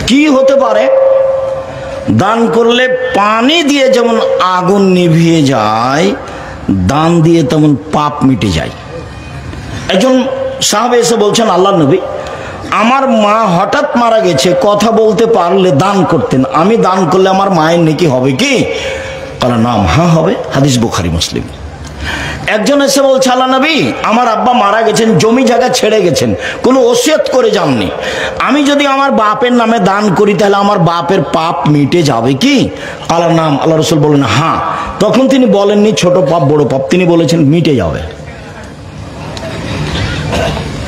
কি হতে পারে? দান করলে পানি দিয়ে যেমন আগুন নিভিয়ে যায়, দান দিয়ে তেমন পাপ মিটে যায়। একজন সাহাবে এসে বলছেন, আল্লাহর নবী, আমার মা হঠাৎ মারা গেছে, কথা বলতে পারলে দান করতেন, আমি দান করলে আমার মায়ের নেকি হবে কি? বলে নাম, হ্যাঁ হবে, হাদিস বুখারী মুসলিম। একজন এসে বলছে, আল্লাহ নবী, আমার আব্বা মারা গেছেন, জমি জায়গা ছেড়ে গেছেন, কোনো ওসিয়ত করে যাননি, আমি যদি আমার বাপের নামে দান করি তাহলে আমার বাপের পাপ মিটে যাবে কি? আল্লাহর নাম, আল্লাহ রসুল বলেন হ্যাঁ। তখন তিনি বলেননি ছোট পাপ বড় পাপ, তিনি বলেছেন মিটে যাবে।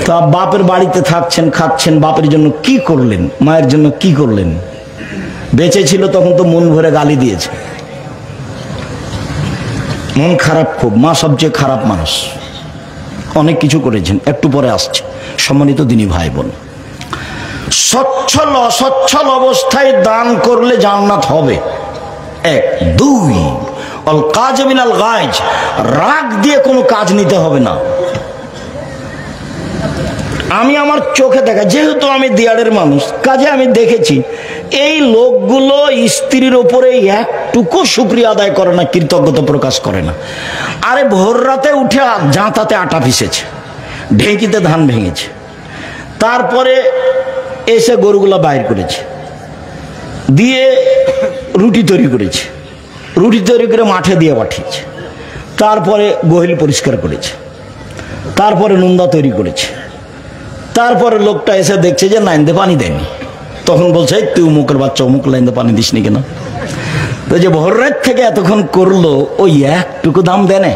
তা বাপের বাড়িতে থাকছেন, খাচ্ছেন, বাপের জন্য কি করলেন, মায়ের জন্য কি করলেন? বেঁচে ছিল তখন তো মন ভরে গালি দিয়েছে, মন খারাপ খুব, মা সবচেয়ে খারাপ মানুষ, অনেক কিছু করেছেন, একটু পরে আসছে। সম্মানিত দিনী ভাই বোন, সচ্ছল অসচ্ছল অবস্থায় দান করলে জান্নাত হবে, এক। দুই, অল কাজ মিনাল গায়জ, রাগ দিয়ে কোনো কাজ নিতে হবে না। আমি আমার চোখে দেখা, যেহেতু আমি দিয়াড়ের মানুষ, কাজে আমি দেখেছি এই লোকগুলো স্ত্রীর ওপরে একটুকু শুকরিয়া আদায় করে না, কৃতজ্ঞতা প্রকাশ করে না। আরে ভোর রাতে উঠে জাঁতাতে আটা পিসেছে, ঢেঁকিতে ধান ভেঙেছে, তারপরে এসে গরুগুলা বাইর করেছে, দিয়ে রুটি তৈরি করেছে, রুটি তৈরি করে মাঠে দিয়ে পাঠিয়েছে, তারপরে গোহিল পরিষ্কার করেছে, তারপরে নুন্দা তৈরি করেছে, তারপরে লোকটা এসে দেখছে যে লাইনতে পানি দেয়নি, তখন বলছে তুই মুখের বাচ্চা, অমুক লাইনতে পানি দিসনি কেন? তো যে ভোর রাত থেকে এতক্ষণ করলো, ওই একটুকু দাম দেয় না,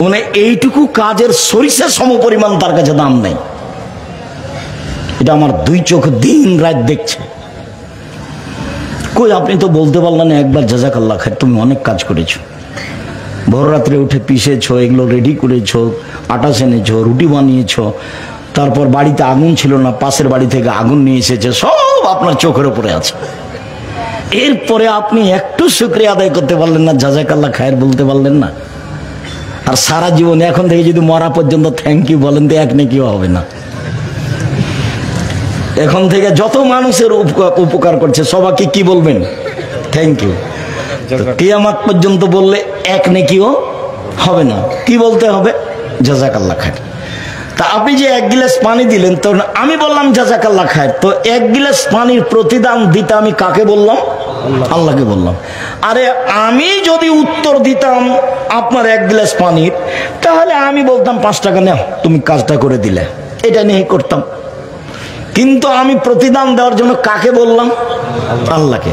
মানে এইটুকু কাজের সরিষা সম পরিমাণ তার কাছে দাম নেই। এটা আমার দুই চোখ দিন রাত দেখছে। কই আপনি তো বলতে পারলেন একবার জাযাকাল্লাহ খায়ের, তুমি অনেক কাজ করেছো, ভোর রাত্রে উঠে পিষেছো, এগুলো রেডি করেছো, আটা সেনেছো, রুটি বানিয়েছো, তারপর বাড়িতে আগুন ছিল না, পাশের বাড়ি থেকে আগুন নিয়ে এসেছে, সব আপনার চোখের উপরে আছে। এরপরে আপনি একটু শুকরিয়া আদায় করতে পারলেন না, জাযাকাল্লাহ খায়ের বলতে পারলেন না? আর সারা জীবন এখন থেকে যদি মরা পর্যন্ত থ্যাংক ইউ বলেন তো এক নেকিও হবে না। এখন থেকে যত মানুষের উপকার করছে সবাইকে কি বলবেন? Thank you. কিয়ামত পর্যন্ত বললে এক নেকিও হবে না, কি বলতে হবে? জাযাকাল্লাহ খায়ের। তা আপনি যে এক গিলাস পানি দিলেন, তো আমি বললাম জাযাকাল্লাহ খায়ের, তো এক গিলাস পানির প্রতিদান দিতে আমি কাকে বললাম? আল্লাহকে বললাম। আরে আমি যদি উত্তর দিতাম আপনার এক গ্লাস পানির, তাহলে আমি বলতাম 5 টাকা নাও, তুমি কাজটা করে দিলে, এটা নিয়ে করতাম। কিন্তু আমি প্রতিদান দেওয়ার জন্য কাকে বললাম? আল্লাহকে।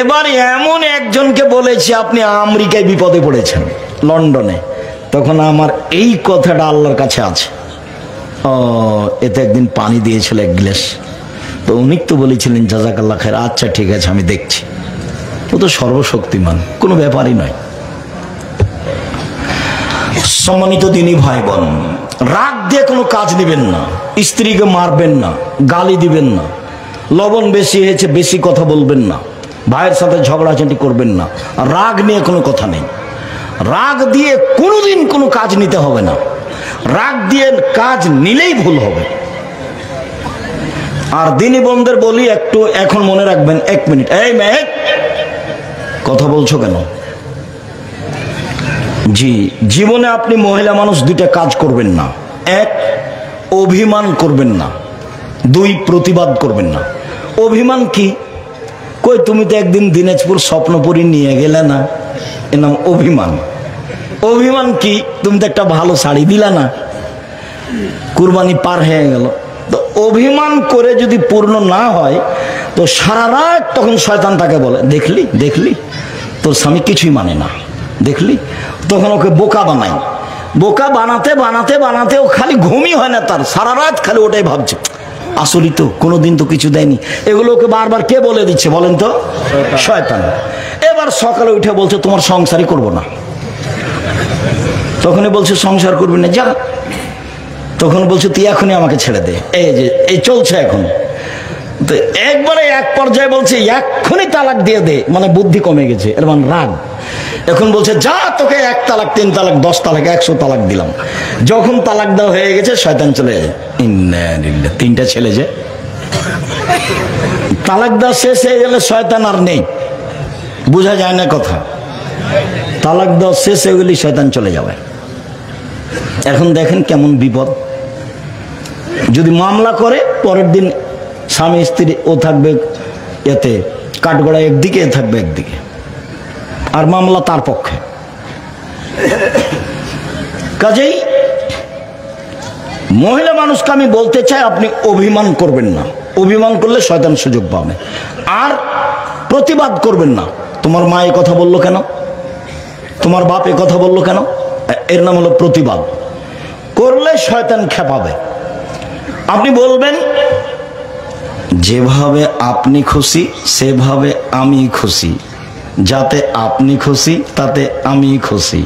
এবার এমন একজনকে বলেছি আপনি আমেরিকায় বিপদে পড়েছেন, লন্ডনে, তখন আমার এই কথাটা আল্লাহর কাছে আছে, ও এতে একদিন পানি দিয়েছিল এক গ্লাস, তো উনি তো বলেছিলেন জাযাকাল্লাহ খায়ের, আচ্ছা ঠিক আছে আমি দেখছি। ও তো সর্বশক্তিমান, কোনো ব্যাপারই নয়। সম্মানিত দিনী ভাই বোন, রাগ দিয়ে কোনো কাজ নেবেন না, স্ত্রীকে মারবেন না, গালি দিবেন না, লবণ বেশি হয়েছে বেশি কথা বলবেন না, ভাইয়ের সাথে ঝগড়াঝাটি করবেন না, রাগ নিয়ে কোনো কথা নেই। রাগ দিয়ে কোনোদিন কোনো কাজ নিতে হবে না, রাগ দিয়ে কাজ নিলেই ভুল হবে। আর দিনী বোনদের বলি একটু এখন মনে রাখবেন, 1 মিনিট, এই মেয়ে কথা বলছো কেন? জি, জীবনে আপনি মহিলা মানুষ 2টা কাজ করবেন না, 1 অভিমান করবেন না, 2 প্রতিবাদ করবেন না। অভিমান কি? কই তুমি তো একদিন দিনাজপুর স্বপ্নপুরী নিয়ে গেলে না, এর নাম অভিমান। অভিমান কি? তুমি তো একটা ভালো শাড়ি দিলা না, কুরবানি পার হয়ে গেল। তো অভিমান করে যদি পূর্ণ না হয় তো সারা রাত তখন শয়তান তাকে বলে, দেখলি দেখলি তোর স্বামী কিছুই মানে না, দেখলি, তখন ওকে বোকা বানাই। বোকা বানাতে বানাতে বানাতে ও খালি ঘুমই হয় না তার, সারা রাত খালি ওটাই ভাবছে, আসলেই তো কোনোদিন তো কিছু দেয়নি। এগুলো ওকে বারবার কে বলে দিচ্ছে বলেন তো? শয়তান। এবার সকালে উঠে বলছে তোমার সংসারই করবো না, তখনই বলছে সংসার করবি না, যা। তখন বলছে তুই এখনই আমাকে ছেড়ে দে, এই যে এই চলছে এখন। তো একবারে এক পর্যায়ে বলছে এক্ষুনি তালাক দিয়ে দে, মানে বুদ্ধি কমে গেছে, এর মানে রাগ। এখন বলছে যা, তোকে 1 তালাক 3 তালাক 10 তালাক 100 তালাক দিলাম। যখন তালাক দেওয়া হয়ে গেছে শয়তান চলে যায়। ইন্না লিল্লাহ, 3টা ছেলে যে তালাক দেওয়া শেষ হয়ে গেলে শয়তান আর নেই, বোঝা যায় না কথা। তালাক দেওয়া শেষ হয়ে গেলে শয়তান চলে যাবে। এখন দেখেন কেমন বিপদ। যদি মামলা করে পরের দিন স্বামী স্ত্রী ও থাকবে এতে কাঠগড়া একদিকে, এ থাকবে একদিকে, আর মামলা তার পক্ষে। কাজেই মহিলা মানুষকে আমি বলতে চাই, আপনি অভিমান করবেন না। অভিমান করলে শয়তান সুযোগ পাবে। আর প্রতিবাদ করবেন না। তোমার মা এ কথা বললো কেন, তোমার বাপ এ কথা বললো কেন, এর নাম হলো প্রতিবাদ। করলে শয়তান খেপাবে। আপনি বলবেন, যেভাবে আপনি খুশি সেভাবে আমি খুশি, যাতে আপনি খুশি তাতে আমি খুশি।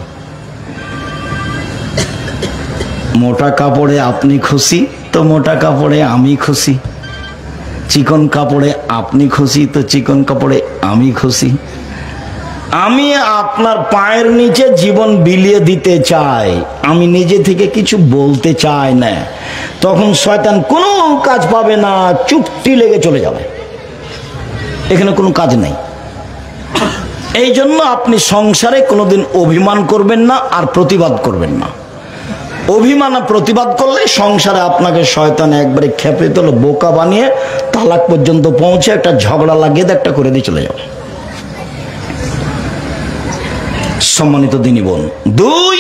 মোটা কাপড়ে আপনি খুশি তো মোটা কাপড়ে আমি খুশি, চিকন কাপড়ে আপনি খুশি তো চিকন কাপড়ে আমি খুশি। আমি আপনার পায়ের নিচে জীবন বিলিয়ে দিতে চাই, আমি নিজে থেকে কিছু বলতে চাই না। তখন শয়তান কোনো কাজ পাবে না, চুপটি লেগে চলে যাবে, এখানে কোনো কাজ নেই। এই জন্য আপনি সংসারে কোনোদিন অভিমান করবেন না আর প্রতিবাদ করবেন না। অভিমান আর প্রতিবাদ করলে সংসারে আপনাকে শয়তান একবারে খেপে তোল, বোকা বানিয়ে তালাক পর্যন্ত পৌঁছে একটা ঝগড়া লাগিয়ে একটা করে দিয়ে চলে যাবে। সম্মানিত দিনী বোন, 2,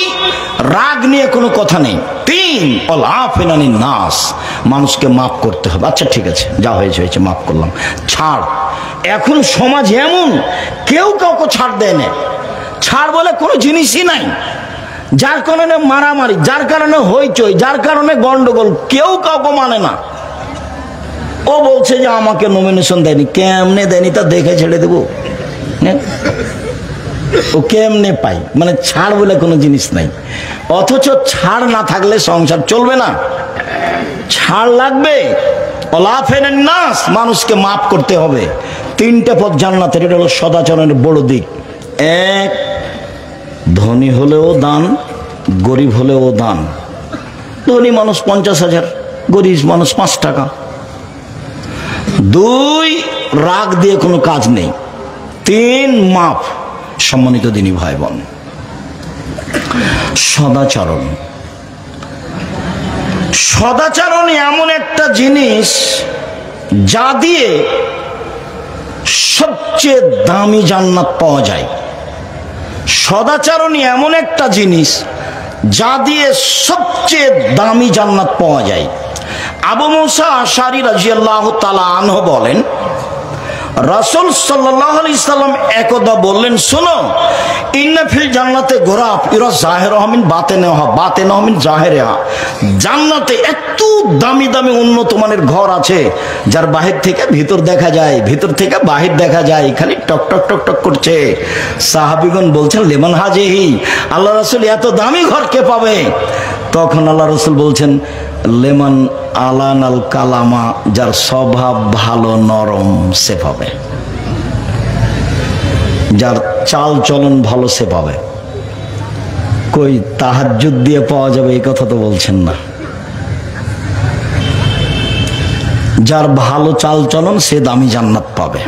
রাগ নিয়ে কোনো কথা নেই। 3, আফিনানি নাস, মানুষকে মাফ করতে হবে। আচ্ছা ঠিক আছে, যা হয়েছে হয়েছে, মাফ করলাম, ছাড়। এখন সমাজ এমন, কেউ কাউকে ছাড় দেয় না। ছাড় বলে কোনো জিনিসই নাই, যার কারণে মারামারি, যার কারণে হইচই, যার কারণে গন্ডগোল, কেউ কাউকে মানে না। ও বলছে যে আমাকে নমিনেশন দেয়নি, কেমনে দেয়নি তা দেখে ছেড়ে দেবো, ও কেমনে পাই, মানে ছাড় বলে কোনো জিনিস নাই। অথচ ছাড় না থাকলে সংসার চলবে না, ছাড় লাগবে। নাস, মানুষকে মাফ করতে হবে। 3টে পথ জান্নাতের, এটা হলো সদাচরণের বড় দিক। 1, ধনী হলেও দান, গরিব হলেও দান। ধনী মানুষ 50,000, গরিব মানুষ 5 টাকা। 2, রাগ দিয়ে কোনো কাজ নেই। 3, মাফ। সম্মানিত দিনী ভাই বোন, সদাচরণ, সদাচরণ এমন একটা জিনিস যা দিয়ে সবচেয়ে দামি জান্নাত পাওয়া যায়। সদাচরণ এমন একটা জিনিস যা দিয়ে সবচেয়ে দামি জান্নাত পাওয়া যায়। আবু মুসা আশারী রাদিয়াল্লাহু তাআলা আনহু বলেন, রাসূল সাল্লাল্লাহু আলাইহি সাল্লাম একদা বললেন, শোনো, ইন্না ফিল জান্নাতে গোরাফ ইরা জাহিরুহা মিন বাতিনিহা বাতিনুহা মিন জাহিরিহা। জান্নাতে এত দামি দামি উন্নত মানের ঘর আছে যার বাহির থেকে ভিতর দেখা যায়, ভিতর থেকে বাহির দেখা যায়, খালি টক টক টক টক করছে। সাহাবীগণ বলছেন, লিমান হাজিহি, আল্লাহ রাসূল এত দামি ঘর কে পাবে? তখন আল্লাহ রাসূল বলছেন, লেমান আলানাল কালামা, যার স্বভাব ভালো নরম সে পাবে, যার চাল চলন ভালো সে পাবে। কই তাহাজ্জুদ দিয়ে পাওয়া যাবে এই কথা তো বলছেন না। যার ভালো চাল চলন সে দামি জান্নাত পাবে।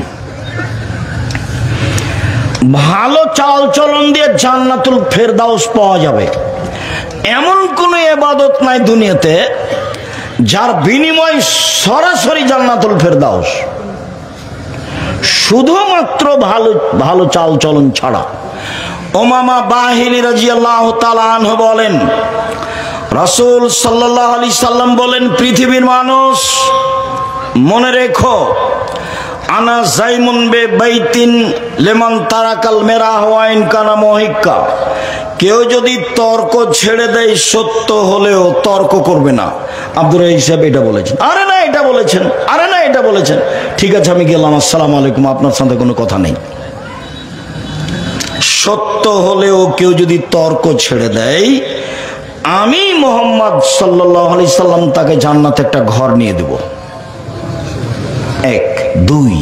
ভালো চাল চলন দিয়ে জান্নাতুল ফেরদাউস পাওয়া যাবে। এমন কোন ইবাদত নাই দুনিয়াতে যার বিনিময় সরাসরি জান্নাতুল ফেরদাউস, শুধুমাত্র ভালো ভালো চাল চলন ছাড়া। উমামা বাহিলী রাদিয়াল্লাহু তাআলা আনহু বলেন, রাসূল সাল্লাল্লাহু আলাইহি সাল্লাম বলেন, পৃথিবীর মানুষ মনে রেখো, আনা জাইমুন বে বাইতিন লিমান তারাকাল মেরাহ ওয়া ইন কানা মুহিক্কা। কেউ যদি তর্ক ছেড়ে দেয় সত্য হলেও তর্ক করবে না। আব্দুর রাজ্জাক সাহেব এটা বলেছেন, আরে না এটা বলেছেন, আরে না এটা বলেছেন, ঠিক আছে আমি গেলাম, আসসালামু আলাইকুম, আপনার সাথে কোনো কথা নেই। সত্য হলেও কেউ যদি তর্ক ছেড়ে দেয়, আমি মুহাম্মদ সাল্লাল্লাহু আলাইহি সাল্লাম তাকে জান্নাতে একটা ঘর নিয়ে দেব। 1, 2,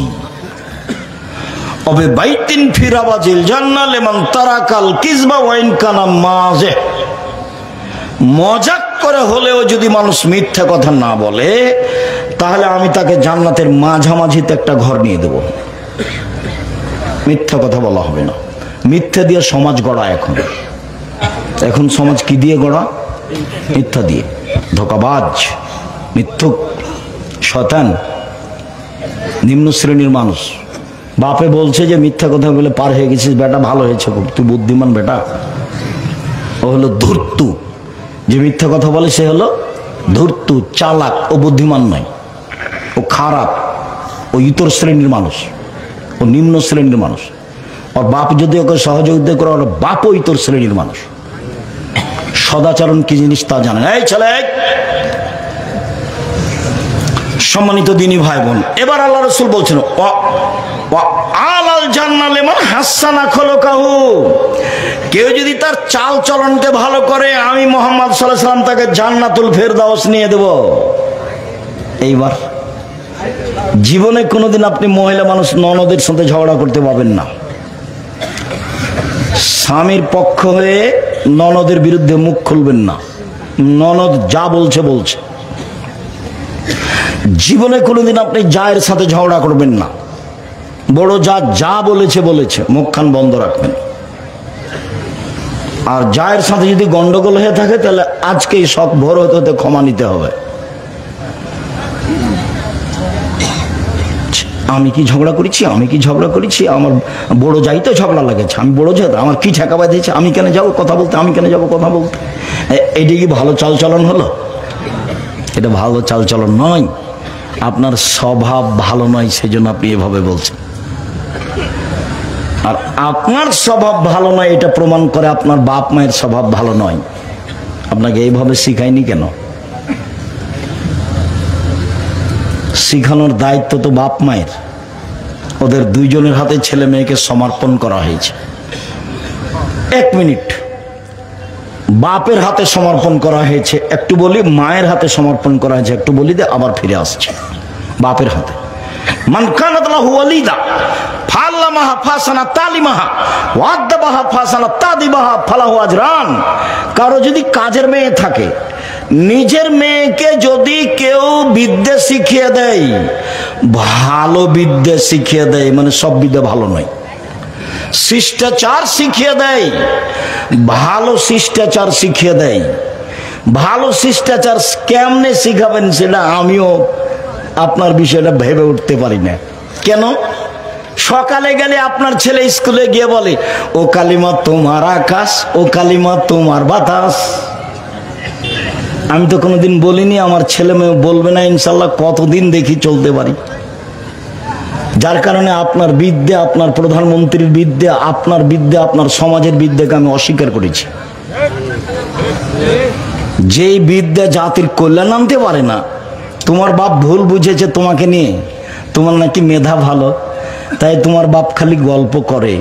অবে বাইতিন ফিরাবাজিল জান্নাহ লিমান তারাকাল কিযবা ওয়া ইন কানা মাযিহ। মজাক করে হলেও যদি মানুষ মিথ্যা কথা না বলে, তাহলে আমি তাকে জান্নাতের মাঝামাঝিতে একটা ঘর নিয়ে দেব। মিথ্যা কথা বলা হবে না। মিথ্যা দিয়ে সমাজ গড়া। এখন সমাজ কি দিয়ে গড়া? মিথ্যা দিয়ে। ধোঁকাবাজ, মিথ্যুক, শয়তান, নিম্ন শ্রেণীর মানুষ। বাপে বলছে যে মিথ্যা কথা বলে পার হয়ে গেছিস বেটা, ভালো হয়েছে খুব, তুই বুদ্ধিমান বেটা। ও হলো ধূর্তু। যে মিথ্যা কথা বলে সে হলো ধূর্তু, চালাক। ও বুদ্ধিমান নয়, ও খারাপ, ও ইতর শ্রেণীর মানুষ, ও নিম্ন শ্রেণীর মানুষ। ওর বাপ যদি ওকে সহযোগিতা করে, ওর বাপও ইতর শ্রেণীর মানুষ। সদাচরণ কি জিনিস তা জানেন। এই ছেলে, সম্মানিত দিনী ভাই বোন, এবার আল্লাহ রাসূল বলছেন আলাল জান্নাহ লিমান হাসানা খলকাহু। কেউ যদি তার চাল চলনকে ভালো করে, আমি মুহাম্মদ সাল্লাল্লাহু আলাইহি ওয়াসাল্লাম তাকে জান্নাতুল ফেরদাউস নিয়ে দেব। এইবার জীবনে কোনোদিন আপনি মহিলা মানুষ ননদের সাথে ঝগড়া করতে পারবেন না। স্বামীর পক্ষ হয়ে ননদের বিরুদ্ধে মুখ খুলবেন না। ননদ যা বলছে বলছে। জীবনে কোনোদিন আপনি জায়ের সাথে ঝগড়া করবেন না। বড় যা যা বলেছে বলেছে, মুখখান বন্ধ রাখবেন। আর জায়ের সাথে যদি গন্ডগোল হয়ে থাকে, তাহলে আজকেই সব ভোর হতে হতে ক্ষমা নিতে হবে। আমি কি ঝগড়া করেছি, আমি কি ঝগড়া করেছি, আমার বড় যাই তো ঝগড়া লাগেছে, আমি বড় যাই, আমার কি ঠেকাবা দিয়েছে, আমি কেন যাবো কথা বলতে, আমি কেন যাবো কথা বলতে। এইটা কি ভালো চালচলন হলো? এটা ভালো চালচলন নয়। আপনার স্বভাব ভালো নয়, সেজন্য আপনি এভাবে বলছেন। আর আপনার স্বভাব ভালো নয়, এটা প্রমাণ করে আপনার বাপ মায়ের স্বভাব ভালো নয়। আপনাকে এইভাবে শিখায়নি কেন? শিখানোর দায়িত্ব তো বাপ মায়ের। ওদের দুইজনের হাতে ছেলে মেয়েকে সমর্পণ করা হয়েছে। 1 মিনিট, বাপের হাতে সমর্পণ করা হয়েছে, একটু বলি মায়ের হাতে সমর্পণ করা হয়েছে, একটু বলি দে, আবার ফিরে আসছে বাপের হাতে। মান কানাত লাহু ওয়ালিদা ফাল্লামাহা ফাসানা তালিমাহা ওয়াদাবাহা ফাসানা তাদিবাহা ফালাহু আজরান। কারো যদি কাজের মেয়ে থাকে, নিজের মেয়েকে যদি কেউ বিদ্যা শিখিয়ে দেয়, ভালো বিদ্যা শিখিয়ে দেয়, মানে সব বিদ্যা ভালো নয়, শিষ্টাচার শিখিয়ে দেয়, ভালো শিষ্টাচার শিখিয়ে দেয়। ভালো শিষ্টাচার কেমনে শিখাবেন সেটা আমিও আপনার বিষয়টা ভেবে উঠতে পারি না। কেন? সকালে গেলে আপনার ছেলে স্কুলে গিয়ে বলে, ও কালিমা তোমার আকাশ, ও কালিমা তোমার বাতাস। আমি তো কোনোদিন বলিনি, আমার ছেলে মেয়ে বলবে না ইনশাল্লাহ। কতদিন দেখি চলতে পারি। যার কারণে আপনার বিদ্যা, আপনার প্রধানমন্ত্রীর বিদ্যা, আপনার বিদ্যা, আপনার সমাজের বিদ্যাকে আমি অস্বীকার করেছি। যেই বিদ্যা জাতির কল্যাণ আনতে পারে না। তোমার বাপ ভুল বুঝেছে তোমাকে নিয়ে, তোমার নাকি মেধা ভালো, তাই তোমার বাপ খালি গল্প করে,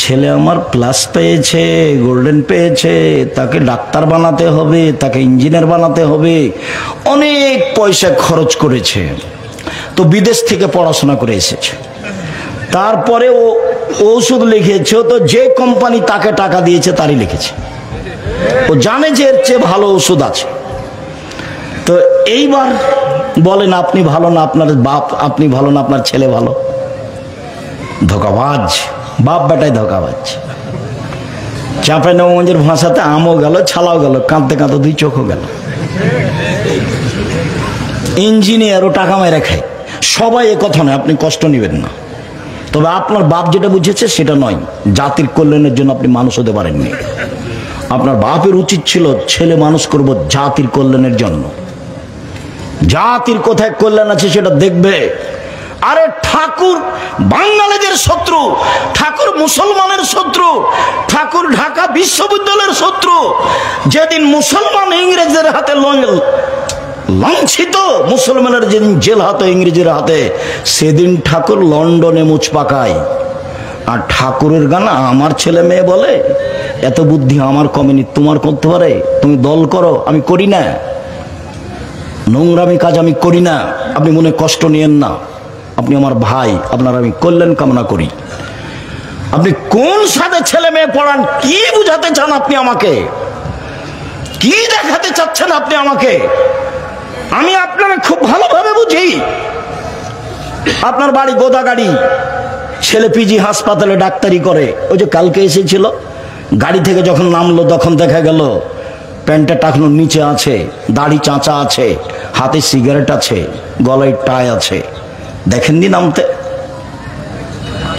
ছেলে আমার প্লাস পেয়েছে, গোল্ডেন পেয়েছে, তাকে ডাক্তার বানাতে হবে, তাকে ইঞ্জিনিয়ার বানাতে হবে, অনেক পয়সা খরচ করেছে, তো বিদেশ থেকে পড়াশোনা করে এসেছে। তারপরে ও ওষুধ লিখেছে, তো যে কোম্পানি তাকে টাকা দিয়েছে তারই লিখেছে। ও জানে যে এর চেয়ে ভালো ওষুধ আছে। তো এইবার বলেন আপনি ভালো না, আপনার বাপ, আপনি ভালো না, আপনার ছেলে ভালো? ধোঁকাবাজ, বাপ বেটাই ধোঁকাবাজ। চাঁপাইনবাবগঞ্জের ভাষাতে আমও গেল, ছালাও গেল, কাঁদতে কাঁদতে 2 চোখও গেল। ইঞ্জিনিয়ারও টাকা মেরে খায়। সবাই এ কথা নয়, আপনি কষ্ট নেবেন না। তবে আপনার বাপ যেটা বুঝেছে সেটা নয়। জাতির কল্যাণের জন্য আপনি মানুষ হতে পারেননি। আপনার বাপের উচিত ছিল ছেলে মানুষ করব জাতির কল্যাণের জন্য। জাতির কোথায় কল্যাণ আছে সেটা দেখবে। আরে ঠাকুর বাঙালিদের শত্রু, ঠাকুর মুসলমানের শত্রু, ঠাকুর ঢাকা বিশ্ববিদ্যালয়ের শত্রু। যেদিন মুসলমান ইংরেজদের হাতে লাঞ্ছিত, মুসলমানের যেদিন জেল হাতে ইংরেজের হাতে, সেদিন ঠাকুর লন্ডনে মুচ পাকায়। আর ঠাকুরের গান আমার ছেলে মেয়ে বলে, এত বুদ্ধি আমার কমেনি, তোমার করতে পারে, তুমি দল করো, আমি করি না। নোংরামি কাজ আমি করি না, আপনি মনে কষ্ট নিয়েন না। আপনি আমার ভাই, আপনার আমি কল্যাণ কামনা করি। আপনি কোন সাথে ছেলে মেয়ে পড়ান, কি বুঝাতে চান আপনি আমাকে, কি দেখাতে চাচ্ছেন আপনি আমাকে? আমি আপনারা খুব ভালোভাবে বুঝি। আপনার বাড়ি গোদাগাড়ি, ছেলে পিজি হাসপাতালে ডাক্তারি করে। ওই যে কালকে এসেছিল, গাড়ি থেকে যখন নামলো তখন দেখা গেল প্যান্টটা টাকনোর নিচে আছে, দাড়ি চাঁচা আছে, হাতে সিগারেট আছে, গলায় টাই আছে। দেখেননি নামতে?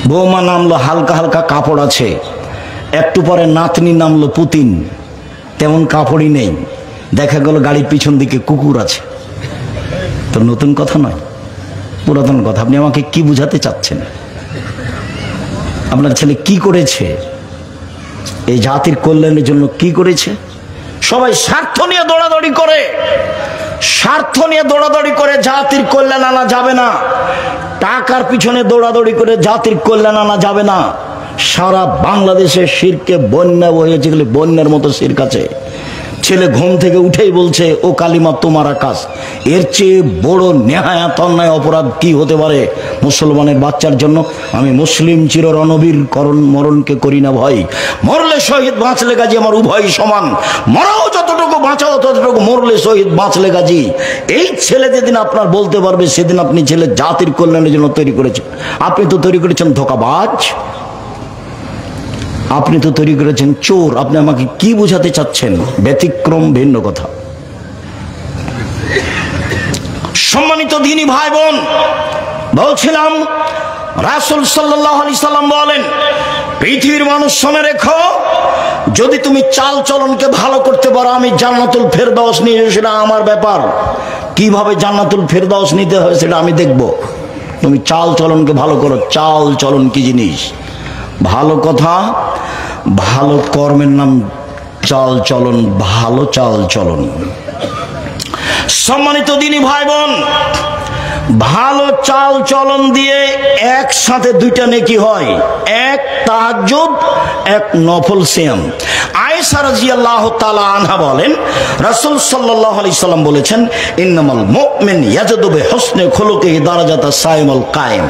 বৌমা নামলো, হালকা হালকা কাপড় আছে। একটু পরে নাতনি নামলো, পুতিন, তেমন কাপড়ই নেই। দেখা গেল গাড়ির পিছন দিকে কুকুর আছে। তো নতুন কথা নয়, পুরাতন কথা। আপনি আমাকে কি বুঝাতে চাচ্ছেন? আপনার ছেলে কি করেছে? এই জাতির কল্যাণের জন্য কি করেছে? সবাই স্বার্থ নিয়ে দৌড়াদৌড়ি করে, স্বার্থ নিয়ে দৌড়াদৌড়ি করে জাতির কল্যাণ আনা যাবে না। টাকার পিছনে দৌড়াদৌড়ি করে জাতির কল্যাণ আনা যাবে না। সারা বাংলাদেশে শিরকে বন্যা বয়েছে, বন্যার মতো শিরক আছে। ছেলে ঘুম থেকে উঠেই বলছে ও কালিমা তোমার আকাশ। এর চেয়ে বড় নেহায়াত অন্যায় অপরাধ কি হতে পারে মুসলমানের বাচ্চার জন্য? আমি মুসলিম চির রণবীর মরণকে করি না ভয়। মরলে শহীদ, বাঁচলে গাজী, আমার উভয় সমান। মরাও যতটুকু, বাঁচাও ততটুকু। মরলে শহীদ, বাঁচলে গাজী। এই ছেলে যেদিন আপনার বলতে পারবে, সেদিন আপনি ছেলে জাতির কল্যাণের জন্য তৈরি করেছেন। আপনি তো তৈরি করেছেন ধোঁকাবাজ, আপনি তো তৈরি করেছেন চোর। আপনি আমাকে কি বুঝাতে চাচ্ছেন? ব্যতিক্রম, ভিন্ন কথা। সম্মানিত দ্বীনি ভাই বোন, বলছিলাম রাসূল সাল্লাল্লাহু আলাইহি সাল্লাম বলেন, পৃথিবীর মানুষ শুনে রেখো, যদি তুমি চাল চলনকে ভালো করতে পারো, আমি জান্নাতুল ফেরদাউস নিয়ে, সেটা আমার ব্যাপার। কিভাবে জান্নাতুল ফেরদাউস নিতে হয় সেটা আমি দেখব। তুমি চাল চলনকে ভালো করো। চাল চলন কি জিনিস? ভালো কথা, ভালো কর্মের নাম চাল চলন, ভালো চাল চলন। সম্মানিত দ্বীনি ভাই বোন, ভালো চাল চলন দিয়ে একসাথে দুইটা নেকি হয়। এক তাহাজ্জুদ, এক নফল সিয়াম। আয়েশা রাদিয়াল্লাহু তাআলা আনহা বলেন, রাসূল সাল্লাল্লাহু আলাইহি সাল্লাম বলেছেন, ইন্নামাল মুমিন ইয়াজদু বিহুসনি খুলুকিহি দারাজাতা সাইমুল কায়েম।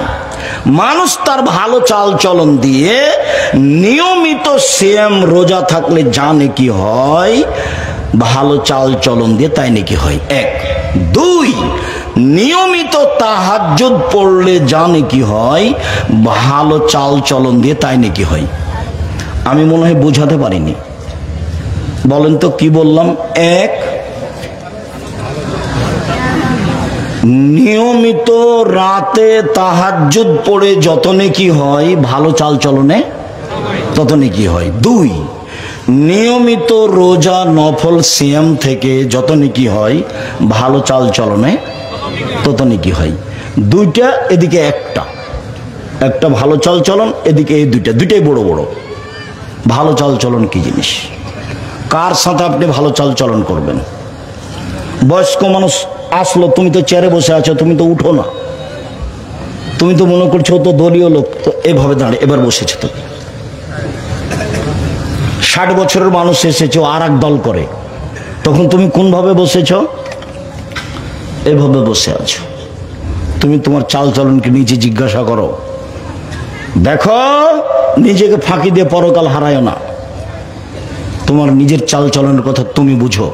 মানুষ তার ভালো চাল চলন দিয়ে নিয়মিত সিয়াম রোজা থাকলে যা নেকি হয়, ভালো চাল চলন দিয়ে তাই নেকি হয়। এক। দুই, নিয়মিত তাহাজ্জুদ পড়লে যা নেকি হয়, ভালো চাল চলন দিয়ে তাই নেকি হয়। আমি মনে হয় বোঝাতে পারিনি। বলেন তো কি বললাম? এক, নিয়মিত রাতে তাহাজ্জুদ পড়ে যত নেকি হয়, ভালো চাল চলনে তত নেকি হয়। দুই, নিয়মিত রোজা নফল সিয়াম থেকে যত নেকি হয়, ভালো চাল চলনে তত নেকি হয়। দুইটা, এদিকে একটা। একটা ভালো চাল চলন, এদিকে এই দুইটা। দুইটাই বড় বড়। ভালো চাল চলন কি জিনিস? কার সাথে আপনি ভালো চাল চলন করবেন? বয়স্ক মানুষ আসলো, তুমি তো চেয়ারে বসে আছো, তুমি তো উঠো না। তুমি তো মনে করছো তো দলীয় লোক, তো এভাবে দাঁড়িয়ে এবার বসেছে। তো 60 বছরের মানুষ এসেছো, আর এক দল করে, তখন তুমি কোন ভাবে বসেছ? এভাবে বসে আছো। তুমি তোমার চাল চলনকে নিজে জিজ্ঞাসা করো। দেখো, নিজেকে ফাঁকি দিয়ে পরকাল হারায় না। তোমার নিজের চাল চলনের কথা তুমি বুঝো।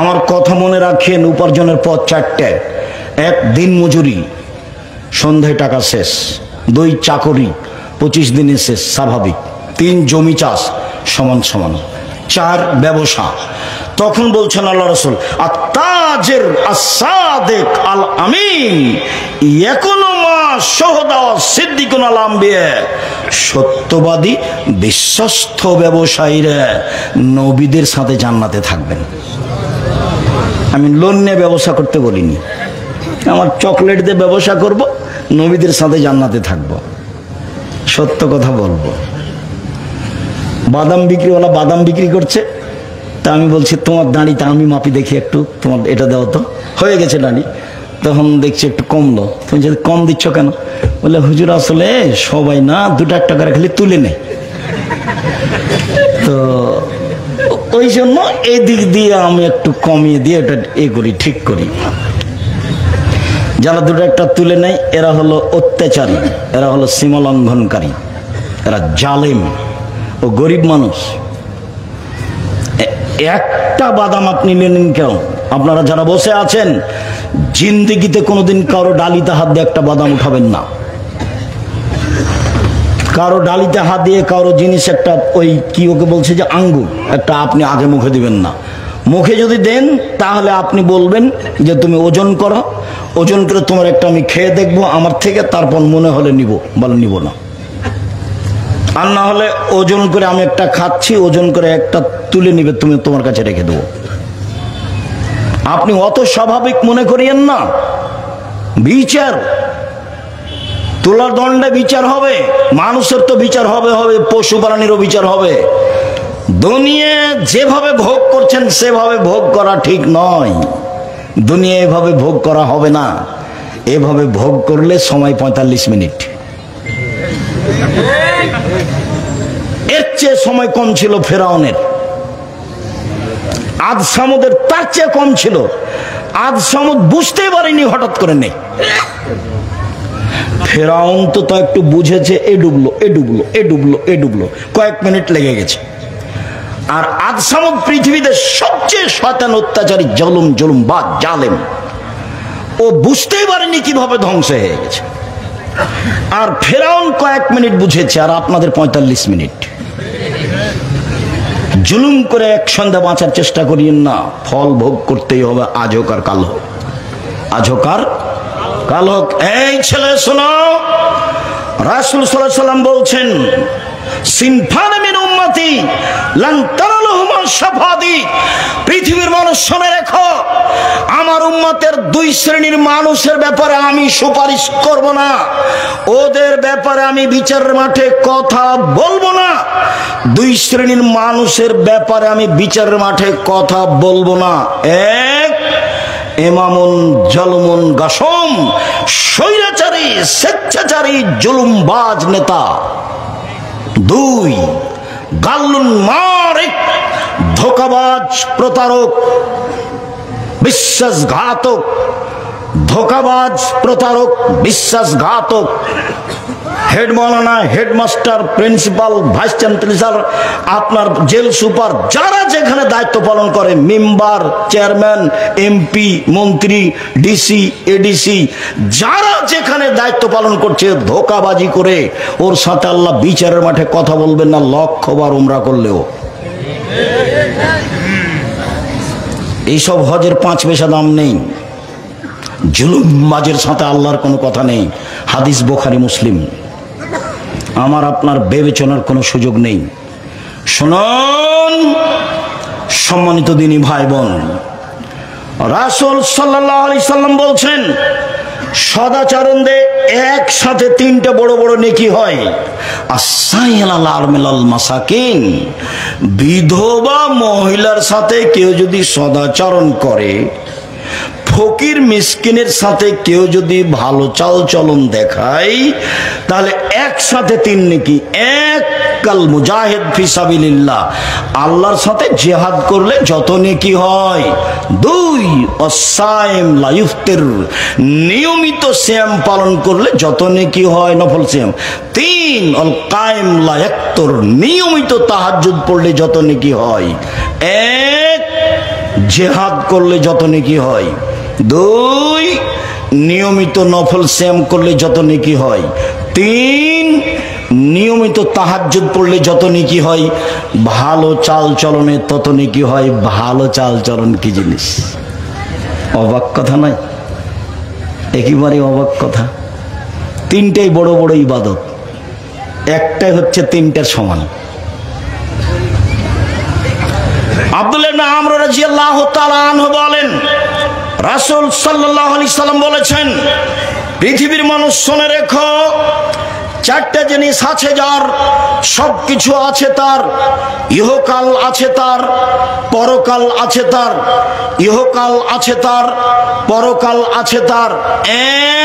আমার কথা মনে রাখেন, উপার্জনের পথ চারটে। এক, দিন মজুরি, সন্ধ্যায় টাকা শেষ। 2, চাকরি, 25 দিনে শেষ, স্বাভাবিক। 3, জমি চাষ, সমান সমান। 4, ব্যবসা। তখন বলছেন আল্লাহ রাসূল, আত-তাজির আস-সাদিক আল আমিন ইয়াকুনু মা শুহাদা সিদ্দিকুন আল আম্বিয়া। সত্যবাদী বিশ্বস্ত ব্যবসায়ীরা নবীদের সাথে জান্নাতে থাকবেন। আমি লোন নিয়ে ব্যবসা করতে বলিনি। আমার চকলেট দিয়ে ব্যবসা করব, নবীদের সাথে জান্নাতে থাকব। সত্য কথা বলবো। বাদাম বিক্রিওয়ালা বাদাম বিক্রি করছে, তা আমি বলছি তোমার দাঁড়িটা আমি মাপি দেখি একটু, তোমার এটা দাও তো। হয়ে গেছে দাঁড়ি। তখন দেখছি একটু কমলো। তুমি যদি কম দিচ্ছ কেন? বলে হুজুর আসলে সবাই না 2 টাকা করে খালি তুলে নেয়, তো ওই জন্য এই দিক দিয়ে আমি একটু কমিয়ে দিয়ে এটা করি, ঠিক করি। যারা 2 টাকা তুলে নেয় এরা হলো অত্যাচারী, এরা হলো সীমা লঙ্ঘনকারী, এরা জালেম ও গরিব মানুষ। একটা বাদাম আপনি নিলেন কেন? আপনারা যারা বসে আছেন জিন্দেগিতে কোনোদিন কারো ডালিতে হাত দিয়ে একটা বাদাম উঠাবেন না। কারো ডালিতে হাত দিয়ে কারো জিনিস একটা ওই কি ওকে বলছে যে আঙ্গুর একটা আপনি আগে মুখে দিবেন না। মুখে যদি দেন তাহলে আপনি বলবেন যে তুমি ওজন করো, ওজন করে তোমার একটা আমি খেয়ে দেখবো আমার থেকে, তারপর মনে হলে নিব, বলে নিব না। আর না হলে ওজন করে আমি একটা খাচ্ছি, ওজন করে একটা তুলে নিবে, তুমি তোমার কাছে রেখে দেবো। আপনি অত স্বাভাবিক মনে করিয়েন না। বিচার তোলার দণ্ডে বিচার হবে, মানুষের তো বিচার হবে, পশু প্রাণীরও বিচার হবে। দুনিয়া যেভাবে ভোগ করছেন সেভাবে ভোগ করা ঠিক নয়। দুনিয়া এভাবে ভোগ করা হবে না। এভাবে ভোগ করলে সময় 45 মিনিট, এর চেয়ে সময় কম ছিল ফেরাউনের। আদ সামুদের তার চেয়ে কম ছিল। আদ সামুদ বুঝতেই পারেনি, হঠাৎ করে নেই। ফেরাউন তো একটু বুঝেছে, এ ডুবলো এ ডুবলো এ ডুবলো এ ডুবলো, কয়েক মিনিট লেগে গেছে। আর আদ সামুদ পৃথিবীতে সবচেয়ে শয়তান, অত্যাচারী, জুলুম বা জালেম। ও বুঝতেই পারেনি কিভাবে ধ্বংস হয়ে গেছে। আর ফেরাউন কয়েক মিনিট বুঝেছে, আর আপনাদের 45 মিনিট। জুলুম করে এক সন্ধ্যা বাঁচার চেষ্টা করিয়েন না, ফল ভোগ করতেই হবে, আজ হোক আর কাল হোক, আজ হোক আর কাল হোক। এই ছেলে শোনো, রাসূল সাল্লাল্লাহু আলাইহি ওয়াসাল্লাম বলছেন সিনফান মিন উম্মতি লান তানালুহুমা শাফাআতি। পৃথিবীর মানুষ শুনে রেখো, আমার উম্মতের 2 শ্রেণীর মানুষের ব্যাপারে আমি সুপারিশ করব না, ওদের ব্যাপারে আমি বিচারের মাঠে কথা বলবো না। 2 শ্রেণীর মানুষের ব্যাপারে আমি বিচারের মাঠে কথা বলবো না। এক, ইমামুন জালুমুন গাসম, স্বৈরাচারী, স্বেচ্ছাচারী, জুলুমবাজ নেতা। 2, গাল্লুন মারিক, ধোঁকাবাজ, প্রতারক, বিশ্বাসঘাতক। ধোঁকাবাজ, প্রতারক, বিশ্বাসঘাতক। হেড মাওলানা, হেডমাস্টার, প্রিন্সিপাল, ভাইস চ্যান্সেলর, আপনার জেল সুপার, যারা যেখানে দায়িত্ব পালন করে, মেম্বার, চেয়ারম্যান, এমপি, মন্ত্রী, ডিসি, এডিসি, যারা যেখানে দায়িত্ব পালন করছে ধোঁকাবাজি করে, ওর সাথে আল্লাহ বিচারের মাঠে কথা বলবেন না, 1,00,000 উমরা করলেও। এইসব হজের 5 পয়সা দাম নেই। জুলুমবাজের সাথে আল্লাহর কোনো কথা নেই। হাদিস বুখারী, মুসলিম। আমার আপনার বিবেচনার কোনো সুযোগ নেই। শুনুন সম্মানিত দিনী ভাই বোন, রাসূল সাল্লাল্লাহু আলাইহি সাল্লাম বলছেন সদাচরণদের একসাথে 3টে বড় বড় নেকি হয়। আসাইয়াল আরমিলাল মাসাকিন, বিধবা মহিলার সাথে কেউ যদি সদাচরণ করে, ফকির মিসকিনের সাথে কেউ যদি ভালো চাল চলন দেখায়, তাহলে একসাথে 3 নেকি। এক, কাল মুজাহিদ ফি সাবিলিল্লাহ, আল্লাহর সাথে জিহাদ করলে যত নেকি হয়। 2, আস-সাইম লা ইফতির, নিয়মিত সিয়াম পালন করলে যত নেকি হয়, নফল সিয়াম। 3, আল কায়েম লা ইয়াকতুর, নিয়মিত তাহাজ্জুদ পড়লে যত নেকি হয়। 1, জিহাদ করলে যত নেকি হয়। 2, নিয়মিত নফল সিয়াম করলে যত নেকি হয়। 3, নিয়মিত তাহাজ্জুদ পড়লে যত নেকি হয়। ভালো চাল চলনে তত নেকি হয়। ভালো চাল চলন কি জিনিস? অবাক কথা নয়, একেবারে অবাক কথা। 3টাই বড় বড় ইবাদত, একটাই হচ্ছে 3টার সমান। আব্দুল্লাহ ইবনে আমর রাদিয়াল্লাহু তাআলা আনহু বলেন, রাসূল সাল্লাল্লাহু আলাইহি সাল্লাম বলেছেন, পৃথিবীর মানুষ শুনে রেখো, 4টে জিনিস আছে যার, সবকিছু আছে তার। ইহকাল আছে তার, পরকাল আছে তার। ইহকাল আছে তার, পরকাল আছে তার।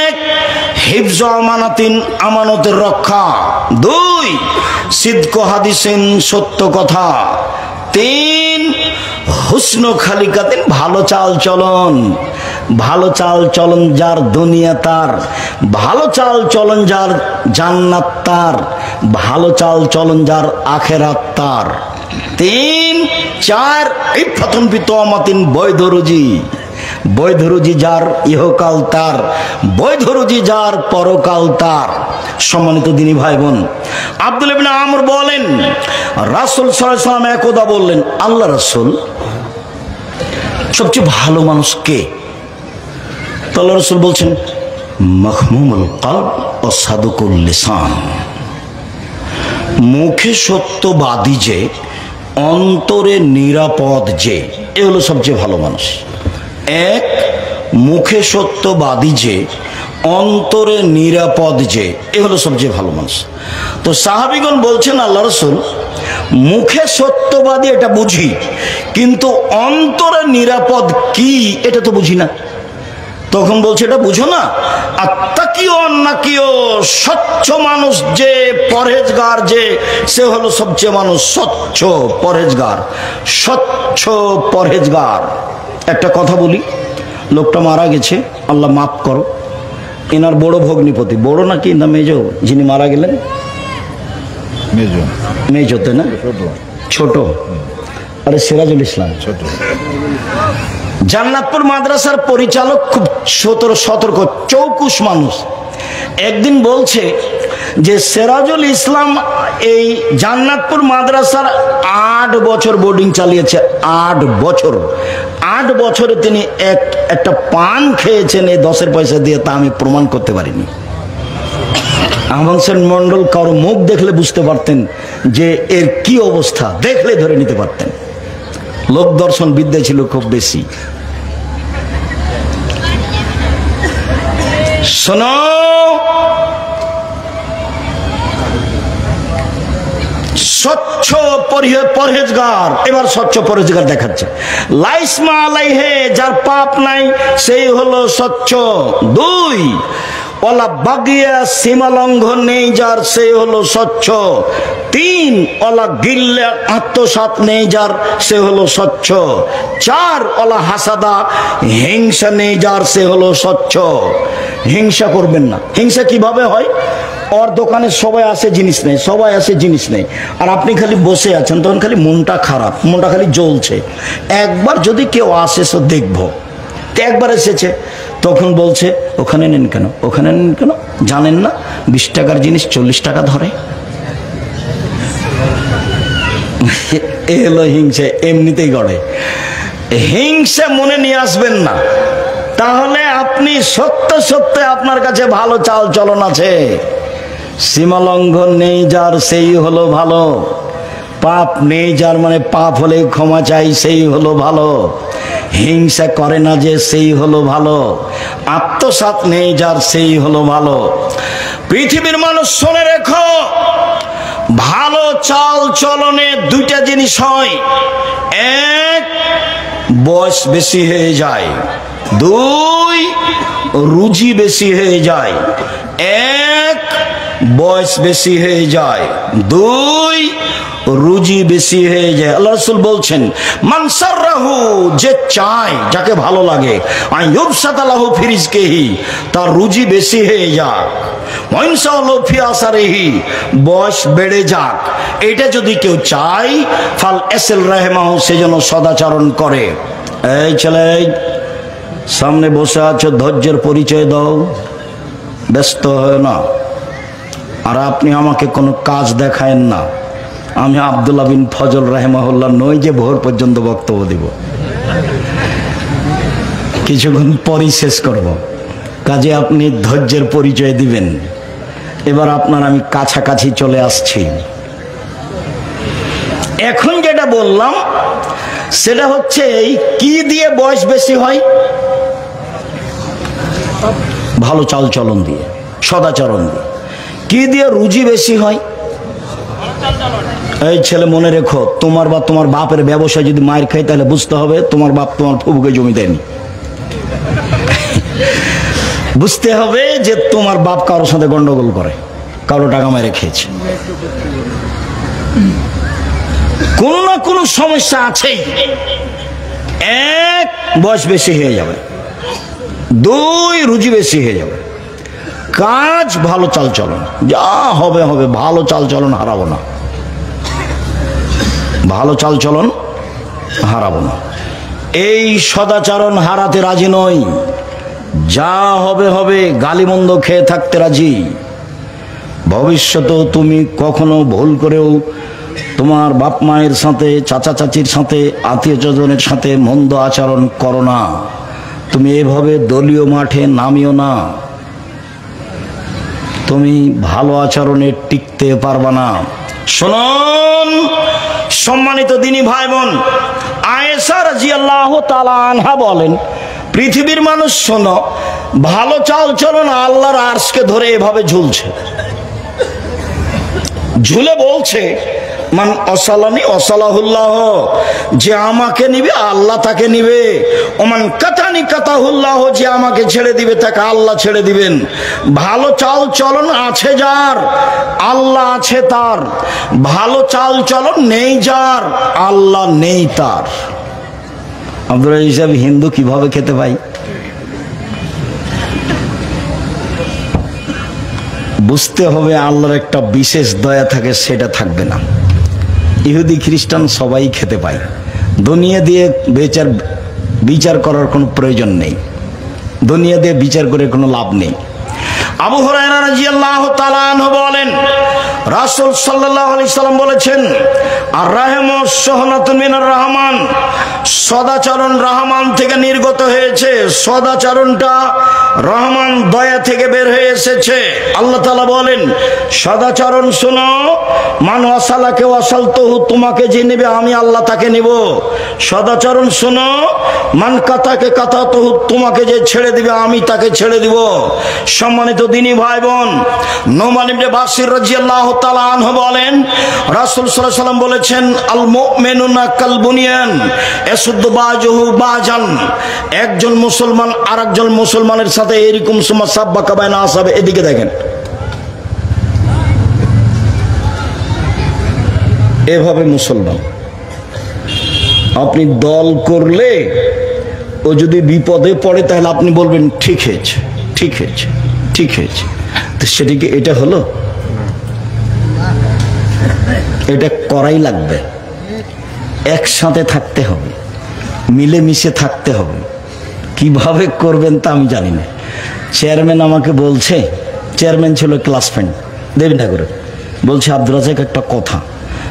1, হিফজ আমানাতিন, আমানতের রক্ষা। 2, সিদক হাদিসিন, সত্য কথা। 3, হুসন খালিকাতিন, ভালো চাল চলন। ভালো চাল চলন যার, দুনিয়া তার। ভালো চাল চলন যার, জান্নাত তার। ভালো চাল চলন যার, আখিরাত তার। 3, 4, ইফাতুন বিতমাতিন, বৈধ রুজি। বৈধ রুজি যার ইহকাল তার, বৈধ রুজি যার পরকাল তার। সম্মানিত দিনী ভাই বোন, আব্দুল্লাহ ইবনে আমর বলেন, রাসূল সাল্লাল্লাহু আলাইহি ওয়াসাল্লাম একদা বললেন, আল্লাহ রাসূল, সবচেয়ে ভালো মানুষ কে? তো আল্লাহ রাসূল বলছেন, মাহমুমুল কলব ও সাদুকুল লিসান। মুখে সত্যবাদী যে, অন্তরে নিরাপদ যে, এ হলো সবচেয়ে ভালো মানুষ। এক, মুখে সত্যবাদী যে, অন্তরে নিরাপদ যে, এ হলো সবচেয়ে ভালো মানুষ। তো সাহাবীগণ বলছেন, আল্লাহ রাসূল, মুখে সত্যবাদী এটা বুঝি, কিন্তু অন্তরে নিরাপদ কি এটা তো বুঝি না। তখন বলছে, এটা বুঝো না? আত্তাকিও নাকিও, স্বচ্ছ মানুষ যে, পরহেজগার যে, সে হলো সবচেয়ে মানুষ স্বচ্ছ পরহেজগার, স্বচ্ছ পরহেজগার। একটা কথা বলি, লোকটা মারা গেছে, আল্লাহ মাফ করো, এনার বড় ভগ্নিপতি, বড় নাকি না মেজো, যিনি মারা গেলেন? মেজোতে না, ছোট। আরে সিরাজুল ইসলাম ছোট। জান্নাতপুর মাদ্রাসার পরিচালক খুব সতর্ক চৌকুশ মানুষ। একদিন বলছে যে সিরাজুল ইসলাম এই জান্নাতপুর মাদ্রাসার 8 বছর বোর্ডিং চালিয়েছে। 8 বছর, 8 বছরে তিনি একটা পান খেয়েছেন এই 10-এর পয়সা দিয়ে, তা আমি প্রমাণ করতে পারিনি। আহমদ হোসেন মন্ডল কারো মুখ দেখলে বুঝতে পারতেন যে এর কি অবস্থা, দেখলে ধরে নিতে পারতেন। লোক দর্শন বিদ্যা ছিল খুব বেশি। শোনো, স্বচ্ছ পরহেজগার। এবার স্বচ্ছ পরহেজগার দেখাচ্ছে, লাইসমা আলাইহে, যার পাপ নাই সেই হলো স্বচ্ছ। 2, ওলা বাগিয়া, সীমা লঙ্ঘন নেই যার, সেই হলো স্বচ্ছ। 3, ওলা গিল্লে, আত্মসাৎ নেই যার, সে হলো স্বচ্ছ। 4, ওলা হাসাদা, হিংসা নেই যার, সে হলো স্বচ্ছ। হিংসা করবেন না। হিংসা কিভাবে হয়? ওর দোকানে সবাই আসে, জিনিস নেই, সবাই আসে, জিনিস নেই, আর আপনি খালি বসে আছেন, তখন খালি মনটা খারাপ, মনটা খালি জ্বলছে। একবার যদি কেউ আসে সো দেখবো, একবার এসেছে, তখন বলছে ওখানে নেন কেন, ওখানে নেন কেন, জানেন না 20 টাকার জিনিস 40 টাকা ধরে। এ হলো হিংসা, এমনিতেই গড়ে। হিংসা মনে নিয়ে আসবেন না, তাহলে আপনি সত্য আপনার কাছে ভালো চাল চলন আছে। সীমা লঙ্ঘন নেই যার, সেই হলো ভালো। পাপ নেই যার, মানে পাপ হলে ক্ষমা চাই, সেই হলো ভালো। হিংসা করে না যে, সেই হলো ভালো। আত্মসাৎ নেই যার, সেই হলো ভালো। পৃথিবীর মানুষ শুনে রেখো, ভালো চাল চলনে 2টা জিনিস হয়। 1, বয়স বেশি হয়ে যায়। 2, রুজি বেশি হয়ে যায়। 1, বয়স বেশি হয়ে যায়। 2, রুজি বেশি হয়ে যায়। আল্লাহ রাসূল বলছেন, মান সাররাহু, যে চায়, যাকে ভালো লাগে, আইয়ুবসাতালাহু ফি রিজকিহি, তার রুজি বেশি হয়ে যাক, ওয়াইনসালাহু ফি আসারিহি, বয়স বেড়ে যাক। এটা যদি কেউ চায়, ফাল এসেল রাহমাহু, সেজন্য সদাচরণ করে। এই ছেলে, সামনে বসে আছো, ধৈর্যের পরিচয় দাও, ব্যস্ত হয় না। আর আপনি আমাকে কোনো কাজ দেখায়েন না। আমি আব্দুল্লাহ বিন ফজল রাহিমাহুল্লাহ নই যে ভোর পর্যন্ত বক্তব্য দিব, কিছুক্ষণ পরই শেষ করব। কাজে আপনি ধৈর্যের পরিচয় দিবেন। এবার আপনার আমি কাছাকাছি চলে আসছি। এখন যেটা বললাম সেটা হচ্ছে, কি দিয়ে বয়স বেশি হয়? ভালো চাল চলন দিয়ে, সদাচরণ দিয়ে। কি দিয়ে রুজি বেশি হয়? এই ছেলে মনে রেখো, তোমার বা তোমার বাপের ব্যবসায় যদি মায়ের খাই, তাহলে বুঝতে হবে তোমার বাপ তোমার ফুফুকে জমি দেয়নি। বুঝতে হবে যে তোমার বাপ কারোর সাথে গন্ডগোল করে, কারো টাকা মেরে খেয়েছে, কোন না কোন সমস্যা আছেই। 1, বয়স বেশি হয়ে যাবে। 2, রুজি বেশি হয়ে যাবে। কাজ, ভালো চাল চলন, যা হবে হবে, ভালো চাল চলন হারাবো না, ভালো চাল চলন হারাবো না। এই সদাচরণ হারাতে রাজি নই। যা হবে হবে, গালিমন্দ খেয়ে থাকতে রাজি। ভবিষ্যতেও তুমি কখনো ভুল করেও তোমার বাপ মায়ের সাথে, চাচা চাচির সাথে, আত্মীয় স্বজনের সাথে মন্দ আচরণ করো না। তুমি এভাবে দলীয় মাঠে নামিও না। তুমি ভালো আচরণে টিকতে পারবা না। শুনুন সম্মানিত দিনী ভাই বোন, আয়েশা রাদিয়াল্লাহু তাআলা আনহা বলেন, পৃথিবীর মানুষ শোনো, ভালো চাল চলন আল্লাহর আরশকে ধরে এভাবে ঝুলছে, ঝুলে বলছে মান অসালানি অসালাহুল্লাহ, যে আমাকে নিবে আল্লাহ তাকে নিবে, ওমান কাতানি কাতাহুল্লাহ, যে আমাকে ছেড়ে দিবে তাকে আল্লাহ ছেড়ে দিবেন। ভালো চাল চলন আছে যার, আল্লাহ আছে তার। ভালো চাল চলন নেই যার, আল্লাহ নেই তার। আব্দুল রাজ্জাক সাহেব হিন্দু কিভাবে খেতে পাই? বুঝতে হবে আল্লাহর একটা বিশেষ দয়া থাকে, সেটা থাকবে না। ইহুদি খ্রিস্টান সবাই খেতে পায়। দুনিয়া দিয়ে বিচার করার কোনো প্রয়োজন নেই, দুনিয়া দিয়ে বিচার করে কোনো লাভ নেই। আবু হুরায়রা রাদিয়াল্লাহু তাআলা আনহু বলেন, রাসূল সাল্লাল্লাহু আলাইহি সাল্লাম বলেছেন, আর রাহমু সুহনাতুন মিনার রহমান, সদাচরণ রহমান থেকে নির্গত হয়েছে। সদাচরণটা রহমান দয়া থেকে বের হয়ে এসেছে। আল্লাহ তাআলা বলেন, সদাচরণ শোনো, মান ওয়াসালাকে ওয়াসালতুহু, তোমাকে যে নেবে আমি আল্লাহ তাকে নেব। সদাচরণ শোনো, মান কাতাকে কাতাতুহু, তোমাকে যে ছেড়ে দিবে আমি তাকে ছেড়ে দিব। সম্মানিত দিনী ভাই বোন, নোমান ইবনে বাশির রাদিয়াল্লাহু তাআলা আনহু বলেন, রাসূল সাল্লাল্লাহু আলাইহি সাল্লাম বলেছেন, আল মুমিনুনা কাল বুনিয়ান ইয়াসুদ্দু বাজুহু বাজান, একজন মুসলমান আরেকজন মুসলমানের সাথে এরকম সুমা সাব্বাকা বাইনা আসাবে। এদিকে দেখেন, এভাবে মুসলমান। আপনি দল করলে ও যদি বিপদে পড়ে তাহলে আপনি বলবেন ঠিক হয়েছে, ঠিক হয়েছে, ঠিক হয়েছে। তো সেটিকে এটা হলো, এটা করাই লাগবে। একসাথে থাকতে হবে, মিলেমিশে থাকতে হবে। কিভাবে করবেন তা আমি জানি না। চেয়ারম্যান আমাকে বলছে, চেয়ারম্যান ছিল ক্লাস ফ্রেন্ড দেবীনগরে, বলছে আব্দুল রাজ্জাক একটা কথা,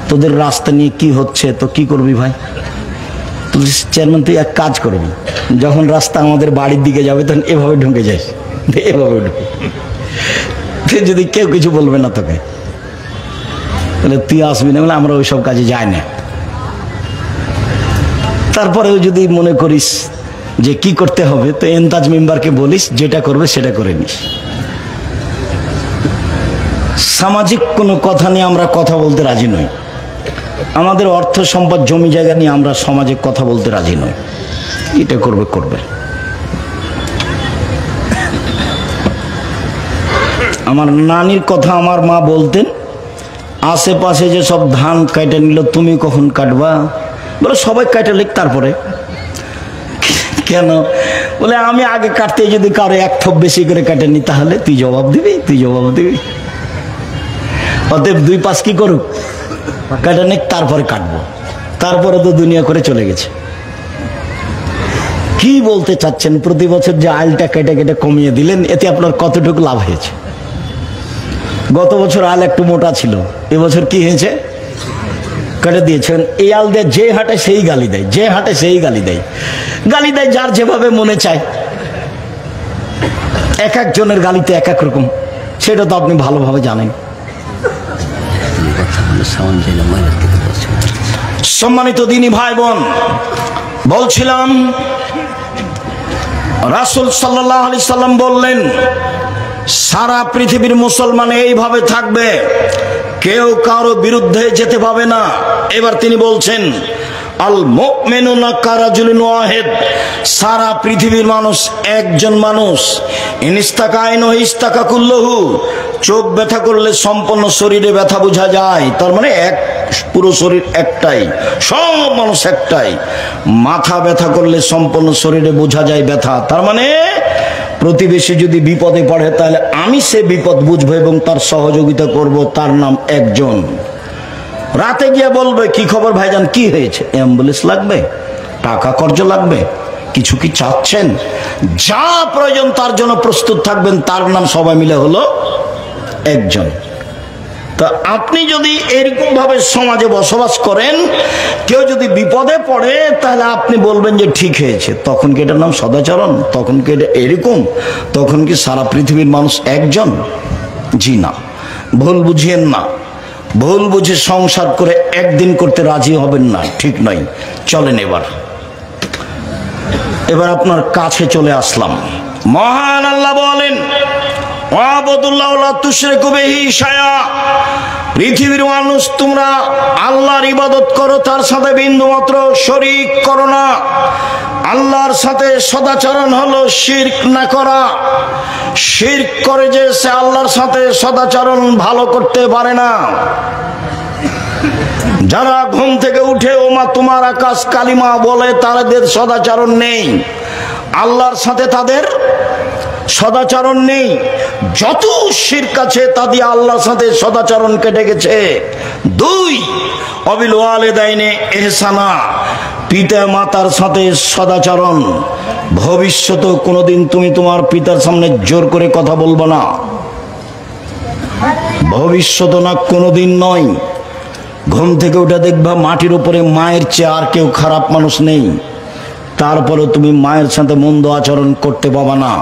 তোদের রাস্তা নিয়ে কি হচ্ছে, তো কি করবি ভাই? চেয়ারম্যান তুই এক কাজ করবি, যখন রাস্তা আমাদের বাড়ির দিকে যাবে তখন এভাবে ঢুকে যাস, এভাবে ঢুকে, যদি কেউ কিছু বলবে না তোকে, তাহলে তুই আসবি না, বলে আমরা ওইসব কাজে যাই না। তারপরেও যদি মনে করিস যে কি করতে হবে, তো এন্তাজ মেম্বারকে বলিস, যেটা করবে সেটা করে নিস। সামাজিক কোনো কথা নিয়ে আমরা কথা বলতে রাজি নই। আমাদের অর্থ সম্পদ জমি জায়গা নিয়ে আমরা সমাজে কথা বলতে রাজি নই। এটা করবে করবে। আমার নানির কথা আমার মা বলতেন, আশেপাশে যে সব ধান কাটে নিল, তুমি কখন কাটবা? বলে সবাই কাটে লিখ, তারপরে কেন? বলে আমি আগে কাটতে যদি কারো এক থোপ বেশি করে কাটে নি, তাহলে তুই জবাব দিবি, তুই জবাব দিবি। অতএব দুই পাশ কি করুক, কাটে নিক, তারপরে কাটবো। তারপরে তো দুনিয়া করে চলে গেছে। কি বলতে চাচ্ছেন? প্রতি বছর যে আলটা কেটে কেটে কমিয়ে দিলেন, এতে আপনার কতটুকু লাভ হয়েছে? গত বছর আল একটু মোটা ছিল, এবছর কি হয়েছে? কেটে দিয়েছেন। এই আল দিয়ে যে হাঁটে সেই গালি দেয়, যে হাঁটে সেই গালি দেয়, গালি দেয় যার যেভাবে মনে চায়। এক একজনের গালিতে এক এক রকম, সেটা তো আপনি ভালোভাবে জানেন। সম্মানিত দিনী ভাই বোন, বলছিলাম রাসূল সাল্লাল্লাহু আলাইহি সাল্লাম বললেন, সারা পৃথিবীর মুসলমান এইভাবে থাকবে, কেউ কারো বিরুদ্ধে যেতে পাবে না। এবার তিনি বলছেন, আল মুমিনুনা কারাজুলিন ওয়াহিদ, সারা পৃথিবীর মানুষ একজন মানুষ। ইনিস্তাকাইন ইস্তাকা কুল্লুহু, চোখ ব্যথা করলে সম্পূর্ণ শরীরে ব্যথা বোঝা যায়, তার মানে এক পুরো শরীর একটাই, সব মানুষ একটাই। মাথা ব্যথা করলে সম্পূর্ণ শরীরে বোঝা যায় ব্যথা, তার মানে প্রতিবেশী যদি বিপদে পড়ে তাহলে আমি সে বিপদ বুঝবো এবং তার সহযোগিতা করব, তার নাম একজন। রাতে গিয়ে বলবে কি খবর ভাইজান, কি হয়েছে? অ্যাম্বুলেন্স লাগবে? টাকা কর্জ লাগবে, কিছু কি চাচ্ছেন? যা প্রয়োজন তার জন্য প্রস্তুত থাকবেন, তার নাম সবাই মিলে হলো একজন। তা আপনি যদি এরকম ভাবে সমাজে বসবাস করেন, কেউ যদি বিপদে পড়ে তাহলে আপনি বলবেন যে ঠিক হয়েছে, তখন কি এটার নাম সদাচরণ? তখন কি এটা এরকম? তখন কি সারা পৃথিবীর মানুষ একজন? জি না, ভুল বুঝিয়েন না। ভুল বুঝে সংসার করে একদিন করতে রাজি হবেন না, ঠিক নয়। চলেন এবার আপনার কাছে চলে আসলাম। মহান আল্লাহ বলেন, পৃথিবীর মানুষ তোমরা আল্লাহর ইবাদত করো, তার সাথে বিন্দু মাত্র শরীক করো না। আল্লাহর সাথে সদাচরণ হলো শিরক না করা। শিরক করে যে সে আল্লাহর সাথে সদাচরণ ভালো করতে পারে না। যারা ঘুম থেকে উঠে ওমা তোমার আকাশ কালিমা বলে, তাদের সদাচরণ নেই, আল্লাহর সাথে তাদের সদাচরণ নেই। যত শিরক আছে তা দিয়ে আল্লাহর সাথে সদাচরণ কেটে গেছে। 2, অবিল ওয়ালিদাইনে ইহসানা, পিতা মাতার সাথে সদাচরণ। ভবিষ্যতে কোনোদিন তুমি তোমার পিতার সামনে জোর করে কথা বলবো না, ভবিষ্যতে না, কোনোদিন নয়। ঘুম থেকে উঠে দেখবা মাটির উপরে মায়ের চেয়ে আর কেউ খারাপ মানুষ নেই, তারপরে তুমি মায়ের সাথে মন্দ আচরণ করতে পাবা না।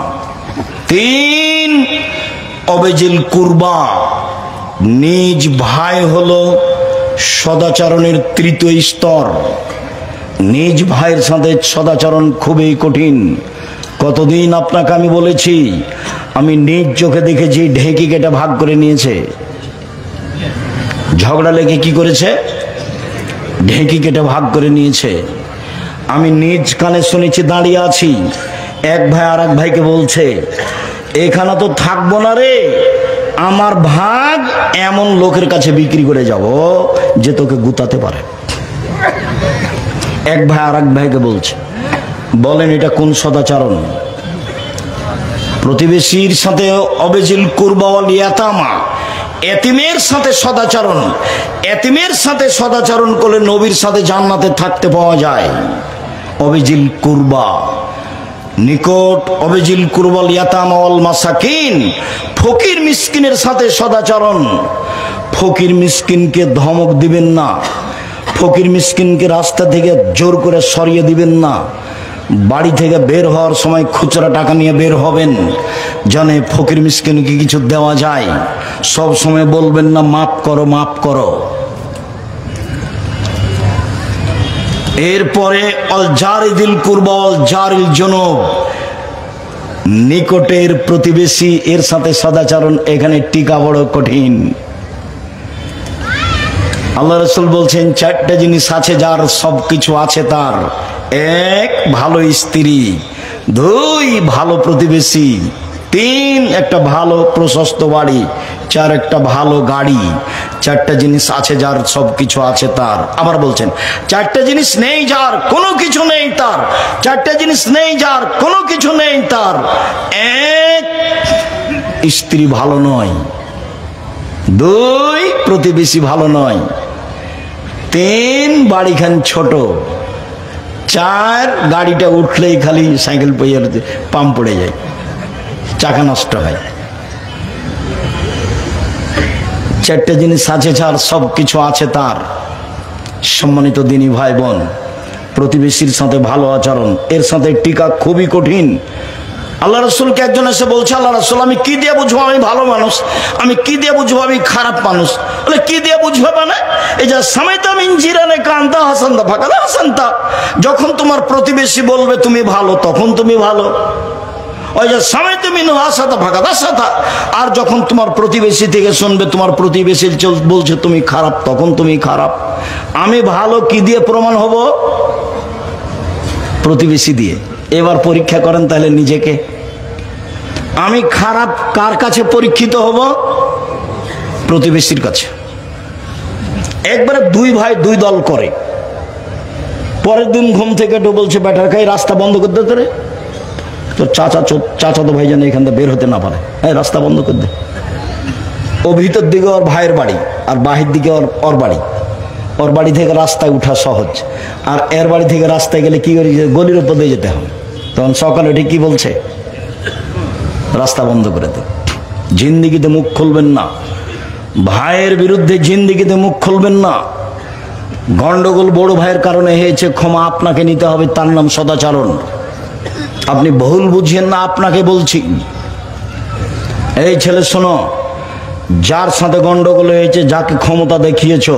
3, অবেজিল কুরবা, নিজ ভাই হলো সদাচরণের তৃতীয় স্তর। নিজ ভাইয়ের সাথে সদাচরণ খুবই কঠিন। কতদিন আপনাকে আমি বলেছি, আমি নিজ চোখে দেখেছি ঢেকি কেটে ভাগ করে নিয়েছে। ঝগড়া লেগে কি করেছে? ঢেকি কেটে ভাগ করে নিয়েছে। আমি নিজ কানে শুনেছি, দাঁড়িয়ে আছি, এক ভাই আর এক ভাইকে বলছে, এখানে তো থাকবো না রে, আমার ভাগ এমন লোকের কাছে বিক্রি করে যাব যে তোকে গুতাতে পারে। এক ভাই আর এক ভাইকে বলছে। বলেন এটা কোন সদাচরণ? প্রতিবেশীর সাথে অবেজিল কুরবা ওয়াল ইয়াতামা, এতিমের সাথে সদাচরণ। এতিমের সাথে সদাচরণ করলে নবীর সাথে জান্নাতে থাকতে পাওয়া যায়। অবেজিল কুরবা, নিকট অবেজিল কুরবাল ইয়াতামা ওয়াল মাসাকিন, ফকির মিসকিনের সাথে সদাচরণ। ফকির মিসকিনকে ধমক দিবেন না, ফকির মিসকিনকে রাস্তা থেকে জোর করে সরিয়ে দিবেন না। বাড়ি থেকে বের হওয়ার সময় খুচরা টাকা নিয়ে বের হবেন, জানে ফকির মিসকিনকে কিছু দেওয়া যায়। সব সময় বলবেন না মাফ করো মাফ করো। এরপরে অল জারিদিল কুরবা অল জারিল জুনুব, নিকটের প্রতিবেশী এর সাথে সদাচরণ। এখানে টিকা বড় কঠিন। আল্লাহ রাসূল বলছেন 4টা জিনিস আছে যার সবকিছু আছে তার। 1, ভালো স্ত্রী। 2, ভালো প্রতিবেশী। 3, একটা ভালো প্রশস্ত বাড়ি। 4, একটা ভালো গাড়ি। 4টা জিনিস আছে যার সবকিছু আছে তার। আবার বলছেন 4টা জিনিস নেই যার কোনো কিছু নেই তার। 4টা জিনিস নেই যার কোনো কিছু নেই তার। 1, স্ত্রী ভালো নয়। 2, প্রতিবেশী ভালো নয়। 3, বাড়িখান ছোট। 4, গাড়িটা উঠলেই খালি সাইকেল পইয়ার পাম্প পড়ে যায়, চাকা নষ্ট হয়। 4টা জিনিস আছে যার সব কিছু আছে তার। সম্মানিত দিনী ভাই বোন, প্রতিবেশীর সাথে ভালো আচরণ, এর সাথে টিকা খুবই কঠিন। আল্লাহ রাসূলকে একজন এসে বলছে, আল্লাহ রাসূল আমি কি দিয়ে বুঝবো আমি ভালো মানুষ, আমি কি দিয়ে বুঝবো আমি খারাপ মানুষ? বলে কি দিয়ে বুঝবে মানে? এই যে সামাইতা মিন জিরানে কান্তা হাসানতা ফাকাদা হাসানতা, যখন তোমার প্রতিবেশী বলবে তুমি ভালো তখন তুমি ভালো। ওই যে সামাইতা মিন হাসাতা ফাকাদা হাসাতা, আর যখন তোমার প্রতিবেশী থেকে শুনবে তোমার প্রতিবেশী বলছে তুমি খারাপ তখন তুমি খারাপ। আমি ভালো কি দিয়ে প্রমাণ হব? প্রতিবেশী দিয়ে। এবার পরীক্ষা করেন তাহলে নিজেকে। আমি খারাপ কার কাছে পরীক্ষিত হব? প্রতিবেশীর কাছে। একবারে 2 ভাই 2 দল করে। পরের দিন ঘুম থেকে একটু বলছে ব্যাটার খাই রাস্তা বন্ধ করে দে, তোরে তোর চাচা তো ভাই যেন এখান থেকে বের হতে না পারে, হ্যাঁ রাস্তা বন্ধ করে দে। ও ভিতর দিকে ওর ভাইয়ের বাড়ি আর বাহির দিকে ওর বাড়ি। ওর বাড়ি থেকে রাস্তায় উঠা সহজ, আর এর বাড়ি থেকে রাস্তায় গেলে কি করি, গলির উপর দিয়ে যেতে হবে। তখন সকালে উঠে কি বলছে, রাস্তা বন্ধ করে দে, জিন্দিগিতে মুখ খুলবেন না, ভাইয়ের বিরুদ্ধে জিন্দিগিতে মুখ খুলবেন না। গন্ডগোল বড় ভাইয়ের কারণে হয়েছে, ক্ষমা আপনাকে নিতে হবে, তার নাম সদাচরণ। আপনি ভুল বুঝিয়েন না, আপনাকে বলছি। এই ছেলে শোনো, যার সাথে গন্ডগোল হয়েছে, যাকে ক্ষমতা দেখিয়েছো,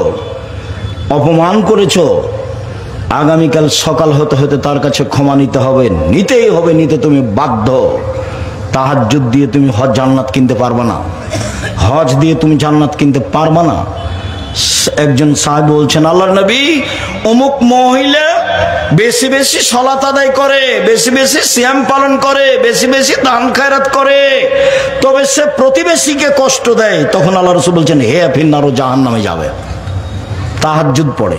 অপমান করেছো, আগামীকাল সকাল হতে হতে তার কাছে ক্ষমা নিতে হবে, নিতেই হবে, নিতে তুমি বাধ্য। তাহাজ্জুদ দিয়ে তুমি হজ জান্নাত কিনতে পারবা না, হজ দিয়ে তুমি জান্নাত কিনতে পারবা না। একজন সাহাবী বলছেন, আল্লাহর নবী, অমুক মহিলা বেশি বেশি সালাত আদায় করে, বেশি বেশি সিয়াম পালন করে, বেশি বেশি দান খায়রাত করে, তবে সে প্রতিবেশীকে কষ্ট দেয়। তখন আল্লাহ রাসূল বলছেন, হে ফিন্নার, ও জাহান্নামে যাবে। তাহাজ্জুদ পড়ে,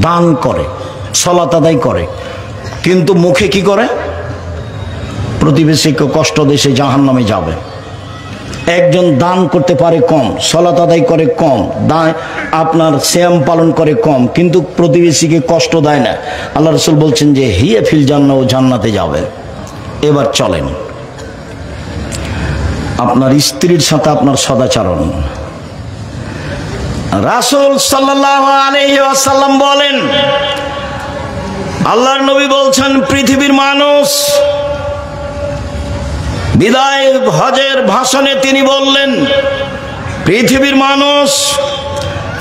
দান করে, সালাত আদায় করে, কিন্তু মুখে কি করে, প্রতিবেশীকে কষ্ট দেয়, সে জাহান্নামে যাবে। একজন দান করতে পারে কম, সালাত আদায় করে কম, আপনার সিয়াম পালন করে কম, কিন্তু প্রতিবেশীকে কষ্ট দেয় না। আল্লাহ রাসূল বলছেন যে হিয়া ফিল জান্নাহ, ও জান্নাতে যাবে। এবার চলেন, আপনার স্ত্রীর সাথে আপনার সদাচরণ। রাসূল সাল্লাল্লাহু আলাইহি ওয়াসাল্লাম বলেন, আল্লাহর নবী বলছেন, পৃথিবীর মানুষ, বিদায় হজের ভাষণে তিনি বললেন, পৃথিবীর মানুষ,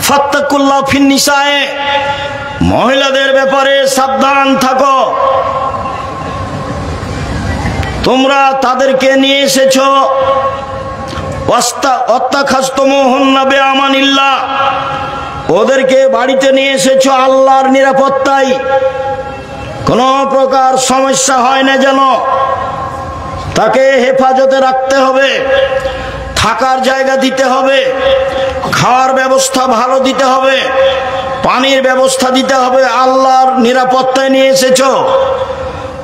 ফাত্তাকুল্লাহ ফিন নিসায়ে, মহিলাদের ব্যাপারে সাবধান থাকো। তোমরা তাদেরকে নিয়ে এসেছো, ওয়াস্তাখাজতুমুহুন্না বিআমানিল্লাহ, ওদেরকে বাড়িতে নিয়ে এসেছো আল্লাহর নিরাপত্তায়, কোন প্রকার সমস্যা হয় না যেন, তাকে হেফাজতে রাখতে হবে, থাকার জায়গা দিতে হবে, খাওয়ার ব্যবস্থা ভালো দিতে হবে, পানির ব্যবস্থা দিতে হবে, আল্লাহর নিরাপত্তায় নিয়ে এসেছো।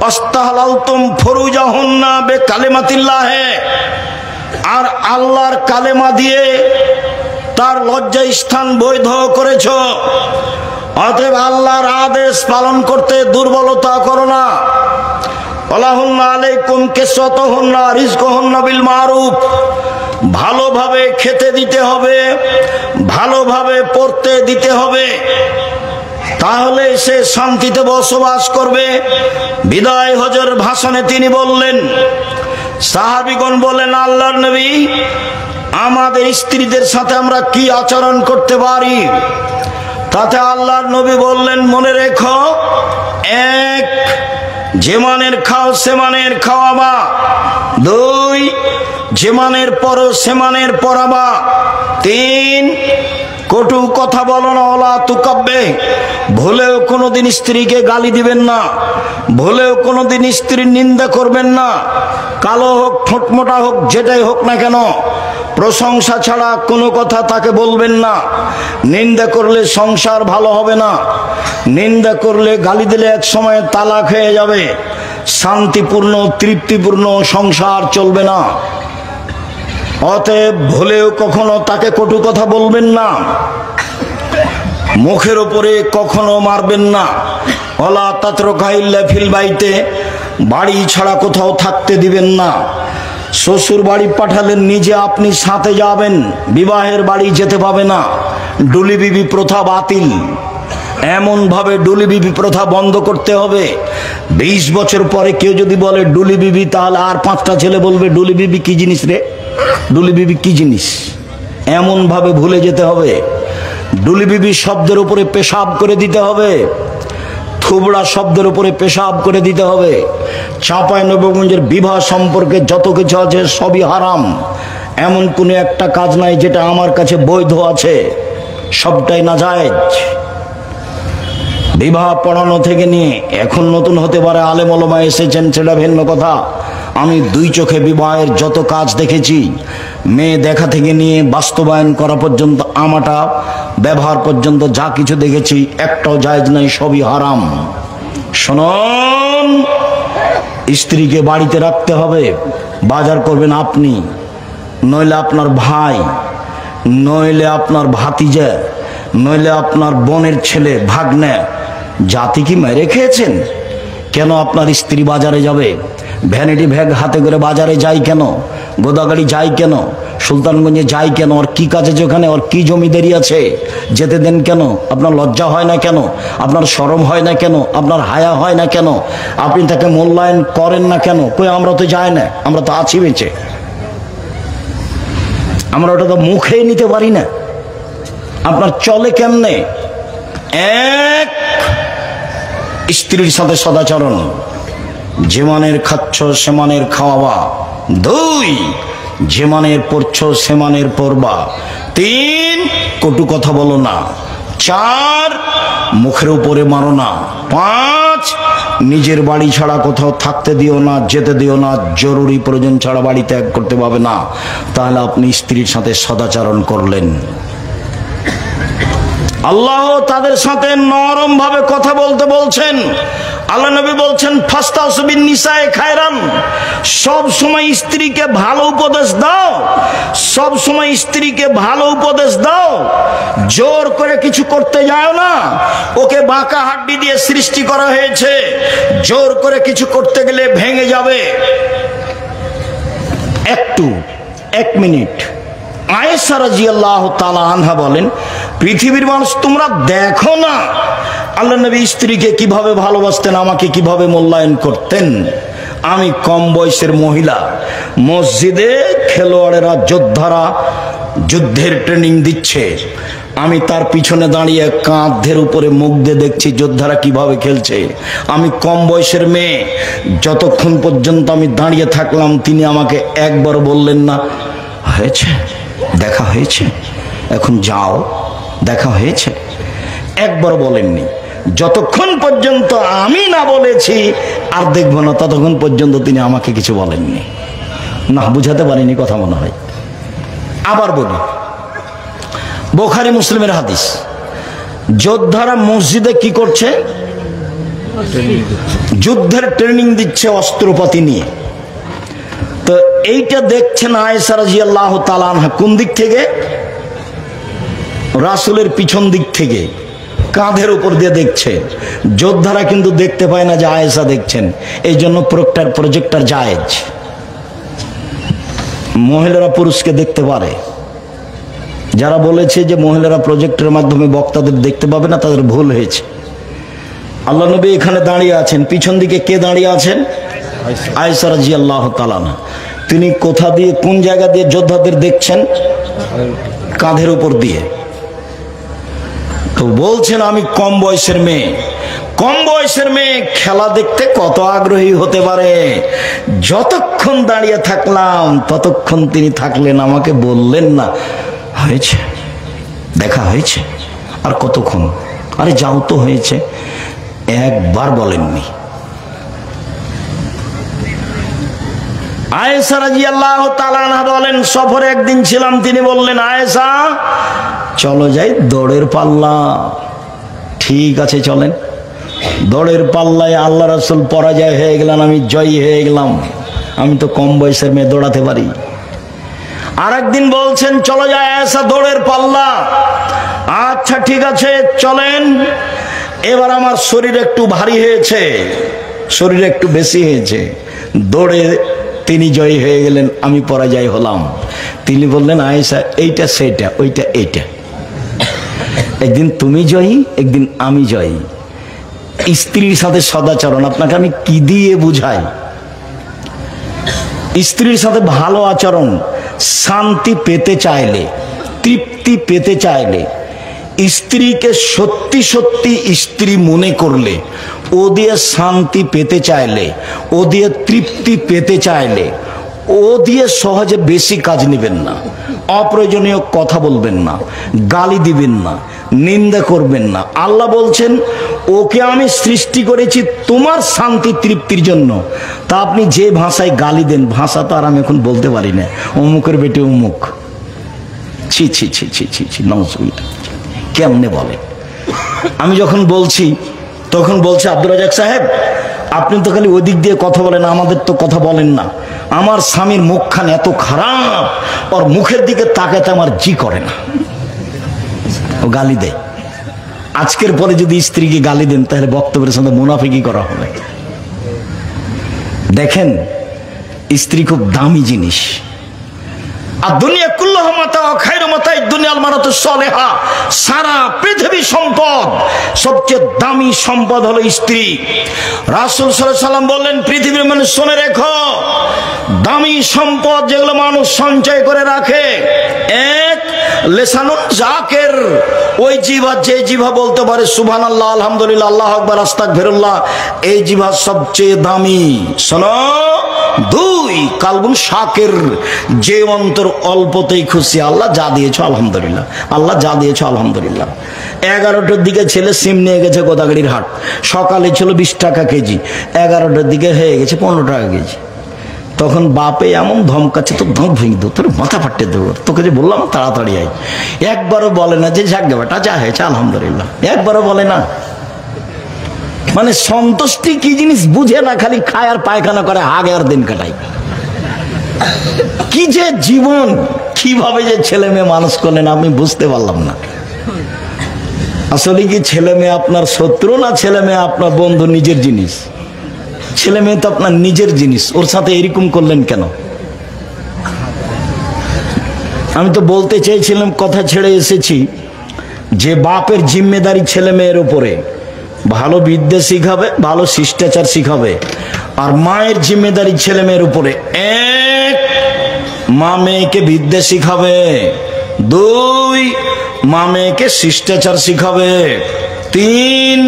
আস্তাহলালতুম ফুরুজাহুন্না বিকালিমাতিল্লাহ, আর আল্লাহর কালেমা দিয়ে তার লজ্জা স্থান বৈধ করেছো। অতএব আল্লাহর আদেশ পালন করতে দুর্বলতা করো না। ওয়ালাহুন্না আলাইকুম কিসওয়াতুহুন্না রিজকুহুন্না বিল মারুফ, ভালোভাবে খেতে দিতে হবে, ভালোভাবে পড়তে দিতে হবে, তাহলে সে শান্তিতে বসবাস করবে। বিদায় হজের ভাষণে তিনি বললেন, সাহাবীগণ বলেন, আল্লাহর নবী, আমাদের স্ত্রীদের সাথে আমরা কি আচরণ করতে পারি? তাতে আল্লাহর নবী বললেন, মনে রেখো, এক, যে মানের খাও সে মানের খাওয়াবা, দুই, যে মানের পরো সে মানের পরাবা, তিন, কটু কথা বলো না, ওলা তুকাব্বে, ভুলেও কোনোদিন স্ত্রীকে গালি দিবেন না, ভুলেও কোনোদিন স্ত্রীর নিন্দা করবেন না, কালো হোক ঠোঁটমোটা হোক যেটাই হোক না কেন, প্রশংসা ছাড়া কোনো কথা তাকে বলবেন না। নিন্দা করলে সংসার ভালো হবে না, নিন্দা করলে গালি দিলে এক সময় তালাক হয়ে যাবে, শান্তিপূর্ণ তৃপ্তিপূর্ণ সংসার চলবে না। অতএব ভুলেও কখনো তাকে কটু কথা বলবেন না, মুখের উপরে কখনো মারবেন না। ওয়ালা তাতরুকা ইল্লা ফিল বাইতে, বাড়ি ছাড়া কোথাও থাকতে দিবেন না। শ্বশুর বাড়ি পাঠালেন, নিজে আপনি সাথে যাবেন, বিবাহের বাড়ি যেতে পাবে না। ডুলি বিবি প্রথা বাতিল, এমন ভাবে ডুলি বিবি প্রথা বন্ধ করতে হবে। 20 বছর পরে কেউ যদি বলে ডুলি বিবি, তাহলে আর 5টা ছেলে বলবে ডুলি বিবি কি জিনিস রে, ডুলি বিবি কি জিনিস, এমন ভাবে ভুলে যেতে হবে। ডুলি বিবি শব্দের উপরে পেশাব করে দিতে হবে, থুবড়া শব্দের উপরে পেশাব করে দিতে হবে। চাঁপাইনবাবগঞ্জের বিবাহ সম্পর্কে যত কিছু আছে সবই হারাম, এমন কোনো একটা কাজ নাই যেটা আমার কাছে বৈধ আছে, সবটাই নাজায়েজ। বিবাহ পড়ানো থেকে নিয়ে এখন নতুন হতে পারে আলেম ওলামা এসেছেন, সেটা ভিন্ন কথা। আমি 2 চোখে বিবাহের যত কাজ দেখেছি, মেয়ে দেখা থেকে নিয়ে বাস্তবায়ন করা পর্যন্ত, আমাটা ব্যবহার পর্যন্ত যা কিছু দেখেছি, একটাও জায়েজ নাই, সবই হারাম। শুনুন, স্ত্রীকে বাড়িতে রাখতে হবে, বাজার করবেন আপনি, নইলে আপনার ভাই, নইলে আপনার ভাতিজা, নইলে আপনার বোনের ছেলে ভাগ্নে জাতি কি মেরে খেয়েছেন? কেন আপনার স্ত্রী বাজারে যাবে? ভ্যানিটি ব্যাগ হাতে করে বাজারে যায় কেন? গোদাগাড়ি যায় কেন? সুলতানগঞ্জে যায় কেন? ওর কি কাজে যেখানে, ওর কি জমিদারি আছে? যেতে দেন কেন? আপনার লজ্জা হয় না কেন? আপনার শরম হয় না কেন? আপনার হায়া হয় না কেন? আপনি তাকে মূল্যায়ন করেন না কেন? কই আমরা তো যাই না, আমরা তো আছি বেঁচে, আমরা ওটা তো মুখেই নিতে পারি না। আপনার চলে কেমনে? এক, স্ত্রীর সাথে সদাচরণ, যে মানের খাচ্ছ সে মানের খাওয়াবা। দুই, যে মানের পড়ছ সে মানের পড়বা। তিন, কটু কথা বলো না। চার, মুখের উপরে মারো না। পাঁচ, নিজের বাড়ি ছাড়া কোথাও থাকতে দিও না, যেতে দিও না, জরুরি প্রয়োজন ছাড়া বাড়ি ত্যাগ করতে পারবে না। তাহলে আপনি স্ত্রীর সাথে সদাচরণ করলেন। আল্লাহ তাদের সাথে নরম ভাবে কথা বলতে বলছেন। আল্লাহ নবী বলছেন ফাস্তাসবিন নিসায়ে খায়রান, সব সময় স্ত্রীকে ভালো উপদেশ দাও, সব সময় স্ত্রীকে ভালো উপদেশ দাও। জোর করে কিছু করতে যাও না, ওকে বাঁকা হাড্ডি দিয়ে সৃষ্টি করা হয়েছে, জোর করে কিছু করতে গেলে ভেঙে যাবে। এক মিনিট, আয়েশা রাদিয়াল্লাহু তাআলা আনহা বলেন, পৃথিবীর মানুষ তোমরা দেখো না আল্লাহ নবী স্ত্রীকে কিভাবে ভালোবাসতেন, আমাকে কিভাবে মূল্যায়ন করতেন। আমি কম বয়সের মহিলা, মসজিদে খেলোয়াড়েরা যোদ্ধারা যুদ্ধের ট্রেনিং দিচ্ছে, আমি তার পিছনে দাঁড়িয়ে কাঁধের উপরে মুখ দিয়ে দেখছি যোদ্ধারা কিভাবে খেলছে। আমি কম বয়সের মেয়ে, যতক্ষণ পর্যন্ত আমি দাঁড়িয়ে থাকলাম তিনি আমাকে একবার বললেন না হয়েছে, দেখা হয়েছে, এখন যাও, দেখা হয়েছে, একবার বলেননি। যতক্ষণ পর্যন্ত আমি না বলেছি আর দেখবো না, ততক্ষণ পর্যন্ত তিনি আমাকে কিছু বলেননি। না, বুঝাতে পারিনি কথা মনে হয়। আবার বলি, বুখারী মুসলিমের হাদিস, যোদ্ধারা মসজিদে কি করছে? যুদ্ধের ট্রেনিং দিচ্ছে অস্ত্রপাতি নিয়ে। তো এইটা দেখছেন আয়েশা রাদিয়াল্লাহু তাআলা আনহা কোন দিক থেকে? রাসূলের পিছন দিক থেকে, কাঁধের উপর দিয়ে দেখছে। যোদ্ধারা কিন্তু দেখতে পায় না যে আয়েশা দেখছেন, এই জন্য প্রজেক্টর জায়েজ। মহিলারা পুরুষকে দেখতে পারে। যারা বলেছে যে মহিলারা প্রজেক্টের মাধ্যমে বক্তাদের দেখতে পাবে না, তাদের ভুল হয়েছে। আল্লাহ নবী এখানে দাঁড়িয়ে আছেন, পিছন দিকে কে দাঁড়িয়ে আছেন? আয়েশা রাদিয়াল্লাহু তাআলা। তিনি কোথা দিয়ে, কোন জায়গা দিয়ে যোদ্ধাদের দেখছেন? কাঁধের উপর দিয়ে। তো বলছেন আমি কম বয়সের মেয়ে, কম বয়সের মেয়ে খেলা দেখতে কত আগ্রহী হতে পারে। যতক্ষণ দাঁড়িয়ে থাকলাম ততক্ষণ তিনি থাকলেন, আমাকে বললেন না হয়েছে, দেখা হয়েছে, আর কতক্ষণ, আরে যাও তো হয়েছে, একবার বলেননি। আয়েশা রাদিয়াল্লাহু তাআলা আনহা বলেন, সফরে একদিন ছিলাম, তিনি বললেন আয়েশা চলো যাই দৌড়ের পাল্লা। ঠিক আছে চলেন। দৌড়ের পাল্লায় আল্লাহ রাসূল পরাজয় হয়ে গেলেন, আমি জয়ী হয়ে গেলাম। আমি তো কম বয়সের মেয়ে, দৌড়াতে পারি। আর একদিন বলছেন চলো যায় আয়েশা দৌড়ের পাল্লা। আচ্ছা ঠিক আছে চলেন। এবার আমার শরীর একটু ভারী হয়েছে, শরীর একটু বেশি হয়েছে, দৌড়ে তিনি জয়ী হয়ে গেলেন, আমি পরাজয় হলাম। তিনি বললেন আয়েশা এইটা সেটা, ওইটা এইটা, একদিন তুমি জয়ী, একদিন আমি জয়ী। স্ত্রীর সাথে সদাচরণ আপনাকে আমি কি দিয়ে বুঝাই? স্ত্রীর সাথে ভালো আচরণ, শান্তি পেতে চাইলে, তৃপ্তি পেতে চাইলে, স্ত্রীকে সত্যি সত্যি স্ত্রী মনে করলে, ও দিয়ে শান্তি পেতে চাইলে, ও দিয়ে তৃপ্তি পেতে চাইলে, ও দিয়ে সহজে বেশি কাজ নেবেন না, অপ্রয়োজনীয় কথা বলবেন না, গালি দিবেন না, নিন্দা করবেন না। আল্লাহ বলছেন ওকে আমি সৃষ্টি করেছি তোমার শান্তি তৃপ্তির জন্য। তা আপনি যে ভাষায় গালি দেন, ভাষা তো আর আমি এখন বলতে পারি না, অমুকের বেটে অমুক, ছি ছি ছি ছি ছি ছি, নাউজুবিল্লাহ, কেমনে বলে? আমি যখন বলছি তখন বলছে আব্দুর রাজ্জাক সাহেব আপনি তো খালি ওই দিক দিয়ে কথা বলেন, আমাদের তো কথা বলেন না। আমার স্বামীর মুখখান এত খারাপ, ওর মুখের দিকে তাকাতে আমার জি করে না। ও গালি দেয়। আজকের পরে যদি স্ত্রীকে গালি দেন তাহলে বক্তব্যের সাথে মুনাফিকি করা হবে। দেখেন, স্ত্রী খুব দামি জিনিস। আর দুনিয়া কুল্লাহু মাতা ওয়া খায়রু মাতাই দুনিয়াল মারাতু সালেহা, সারা পৃথিবী সম্পদ, সবচেয়ে দামি সম্পদ হলো স্ত্রী। রাসূল সাল্লাল্লাহু আলাইহি ওয়াসাল্লাম বললেন, পৃথিবীর মানুষ শুনে রেখো, দামি সম্পদ যেগুলো মানুষ সঞ্চয় করে রাখে, এক লিসানুন যাকির, ওই জিহ্বা যে জিহ্বা বলতে পারে সুবহানাল্লাহ, আলহামদুলিল্লাহ, আল্লাহু আকবার, আস্তাগফিরুল্লাহ, এই জিহ্বা সবচেয়ে দামি। শোনো, দুই কালবুন শাকির, যে অন্তর অল্পতেই খুশি, আল্লাহ যা দিয়েছো আলহামদুলিল্লাহ, আল্লাহ যা দিয়েছো আলহামদুলিল্লাহ। 11টার দিকে ছেলে সিম নিয়ে গেছে গোদাগাড়ির হাট, সকালে ছিল 20 টাকা কেজি, 11টার দিকে হয়ে গেছে 15 টাকা কেজি। তখন বাপে এমন ধমকাচ্ছে, তো ধম ভেঙে দেবো, তোর মাথা ফাটতে দেবো, তোকে যে বললাম তাড়াতাড়ি আয়। একবারও বলে না যে যাক গে বেটা যা হয়েছে আলহামদুলিল্লাহ, একবারও বলে না। মানে সন্তুষ্টি কি জিনিস বুঝে না, খালি খায় আর পায়খানা করে, আগে আর দিন কাটায়। কি যে জীবন, কিভাবে যে ছেলে মেয়ে মানুষ করলেন আমি বুঝতে পারলাম না। আসলে কি ছেলে মেয়ে আপনার শত্রু, না ছেলে মেয়ে আপনার বন্ধু, নিজের জিনিস? ছেলে মেয়ে তো আপনার নিজের জিনিস, ওর সাথে এরকম করলেন কেন? আমি তো বলতে চাইছিলাম, কথা ছেড়ে এসেছি, যে বাপের জিম্মেদারি ছেলে মেয়ের উপরে, ভালো বিদ্যা শিখাবে, ভালো শিষ্টাচার শিখাবে। আর মায়ের জিম্মেদারি ছেলে মেয়ের উপরে, এক মা মেয়েকে বিদ্যা শিখাবে, দুই মা মেয়েকে শিষ্টাচার শিখাবে, তিন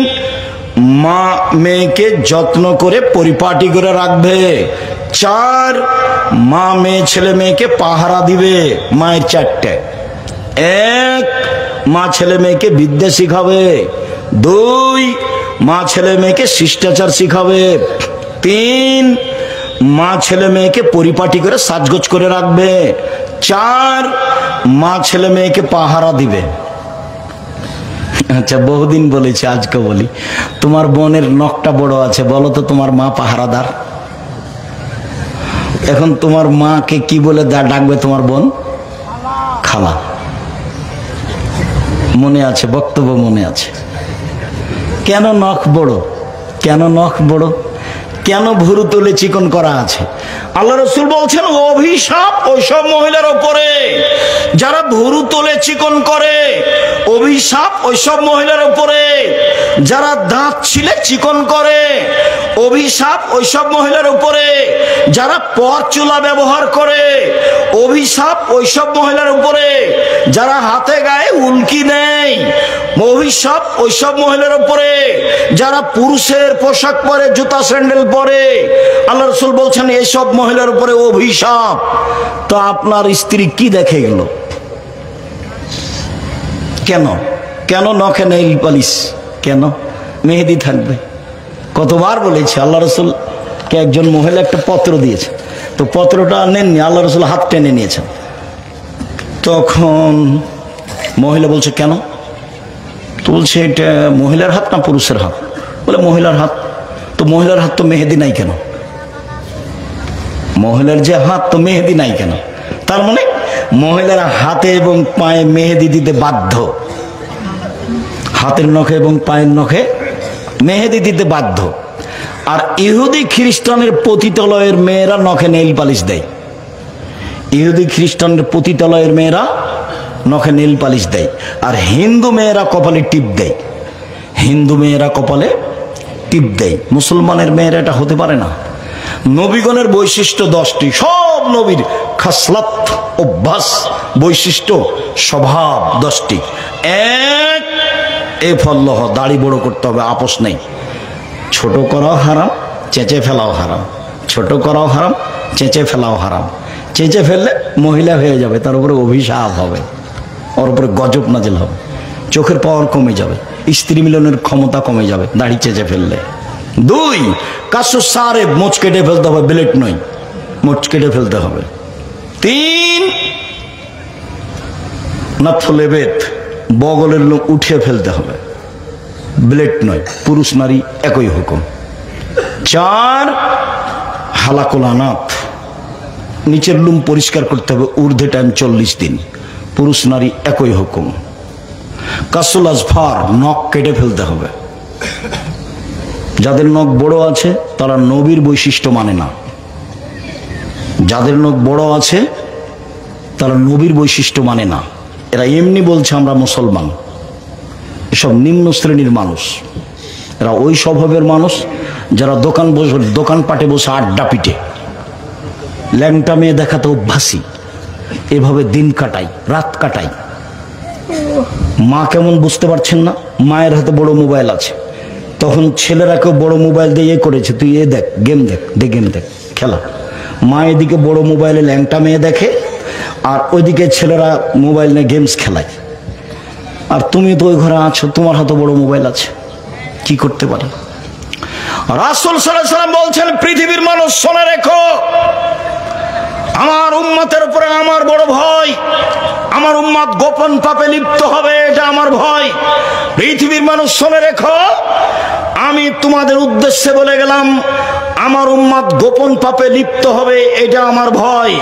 মা মেয়েকে যত্ন করে পরিপাটি করে রাখবে, চার মা মেয়ে ছেলে মেয়েকে পাহারা দিবে। মায়ের চারটে, এক মা ছেলে মেয়েকে বিদ্যা শিখাবে, দুই মা ছেলে মেয়েকে শিষ্টাচার শিখাবে, তিন মা ছেলে মেয়েকে পরিপাটি করে সাজগোজ করে রাখবে, চার মা ছেলে মেয়েকে পাহারা দিবে। আচ্ছা, বহুদিন বলেছি, আজকে বলি, তোমার বোনের নখটা বড় আছে, বলো তো তোমার মা পাহারাদার? এখন তোমার মাকে কি বলে ডাকবে তোমার বোন? খালা। মনে আছে, বক্তব্য মনে আছে। কেন নখ বড়? কেন নখ বড়? কেন ভুরু তুলে চিকন করা আছে? আল্লাহ রাসূল বলছেন, অভিশাপ ওইসব মহিলার উপরে যারা ভুরু তুলে চিকন করে, অভিশাপ ওইসব মহিলার উপরে যারা দাঁত ছিলে চিকন করে, অভিশাপ ওইসব মহিলার উপরে যারা পরচুলা ব্যবহার করে, অভিশাপ ওইসব মহিলার উপরে যারা হাতে গায়ে উল্কি নেয়, অভিশাপ ওইসব মহিলার উপরে যারা পুরুষের পোশাক পরে, জুতা স্যান্ডেল পরে। আল্লাহ রাসূল বলছেন এইসব মহিলার উপরে অভিশাপ। তো আপনার স্ত্রী কি দেখে গেল? কেন কেন নখে নেইল পালিশ? কেন মেহেদি থাকবে? কতবার বলেছি, আল্লাহ রাসূলকে একজন মহিলা একটা পত্র দিয়েছে, তো পত্রটা নেননি, আল্লাহ রাসূল হাত টেনে নিয়েছেন। তখন মহিলা বলছে কেন? তো বলছে এটা মহিলার হাত না পুরুষের হাত? বলে মহিলার হাত। তো মহিলার হাত তো মেহেদি নাই কেন? মহিলার যে হাত, তো মেহেদি নাই কেন? তার মানে মহিলারা হাতে এবং পায়ে মেহেদি দিতে বাধ্য, হাতের নখে এবং পায়ের নখে মেহেদি দিতে বাধ্য। আর ইহুদি খ্রিস্টানের পতিতালয়ের মেয়েরা নখে নেইল পালিশ দেয়। ইহুদি খ্রিস্টানের পতিতালয়ের মেয়েরা নখে নেইল পালিশ দেয়। আর হিন্দু মেয়েরা কপালে টিপ দেয়। হিন্দু মেয়েরা কপালে টিপ দেয়। মুসলমানের মেয়েরা এটা হতে পারে না। নবীগণের বৈশিষ্ট্য 10টি, সব নবীর খাসলাত, অভ্যাস, বৈশিষ্ট্য, স্বভাব 10টি। এক, এ ফল্লহ, দাড়ি বড় করতে হবে, আপোষ নেই। ছোট করাও হারাম, চেঁচে ফেলাও হারাম। ছোট করাও হারাম, চেঁচে ফেলাও হারাম। চেঁচে ফেললে মহিলা হয়ে যাবে, তার উপরে অভিশাপ হবে, ওর উপরে গজব নাজিল হবে, চোখের পাওয়ার কমে যাবে, স্ত্রী মিলনের ক্ষমতা কমে যাবে দাড়ি চেঁচে ফেললে। দুই, কাশু সারে, মোচ কেটে ফেলতে হবে, ব্লেড নয়, মোচ কেটে ফেলতে হবে। তিন, নাথলে বেত, বগলের লোক উঠিয়ে ফেলতে হবে, ব্লেড নয়, পুরুষ নারী একই হুকুম। চার, হালাকুলানাথ, নিচের লুম পরিষ্কার করতে হবে, ঊর্ধ্বে টাইম 40 দিন, পুরুষ নারী একই হুকুম। কাসুল আজফার, নখ কেটে ফেলতে হবে। যাদের নখ বড় আছে তারা নবীর বৈশিষ্ট্য মানে না। যাদের নখ বড় আছে তারা নবীর বৈশিষ্ট্য মানে না। এরা এমনি বলছে আমরা মুসলমান। এসব নিম্ন শ্রেণীর মানুষ। এরা ওই স্বভাবের মানুষ যারা দোকানপাটে বসে আড্ডা পিটে, ল্যাংটা মেয়ে দেখাতে অভ্যাসী, এভাবে দিন কাটাই, রাত কাটাই। মা কেমন বুঝতে পারছেন না? মায়ের হাতে বড় মোবাইল আছে, তখন ছেলেরাকেও বড় মোবাইল দিয়ে করেছে, তুই এ দেখ, গেম দেখ, গেম দেখ, খেলা। মা এদিকে বড় মোবাইলে ল্যাংটা মেয়ে দেখে, আর ওইদিকে ছেলেরা মোবাইল নিয়ে গেমস খেলায়। আর তুমি তো ওই ঘরে আছো, তোমার হাতে বড় মোবাইল আছে, কি করতে পারি? রাসূল সাল্লাল্লাহু আলাইহি ওয়াসাল্লাম বলছেন, পৃথিবীর মানুষ শুনে রেখো, আমার উম্মতের উপরে আমার বড় ভয়। আমার উম্মত গোপন পাপে লিপ্ত হবে, এটা আমার ভয়। পৃথিবীর মানুষ শুনে রেখো, আমি তোমাদের উদ্দেশ্যে বলে গেলাম, আমার উম্মত গোপন পাপে লিপ্ত হবে, এটা আমার ভয়।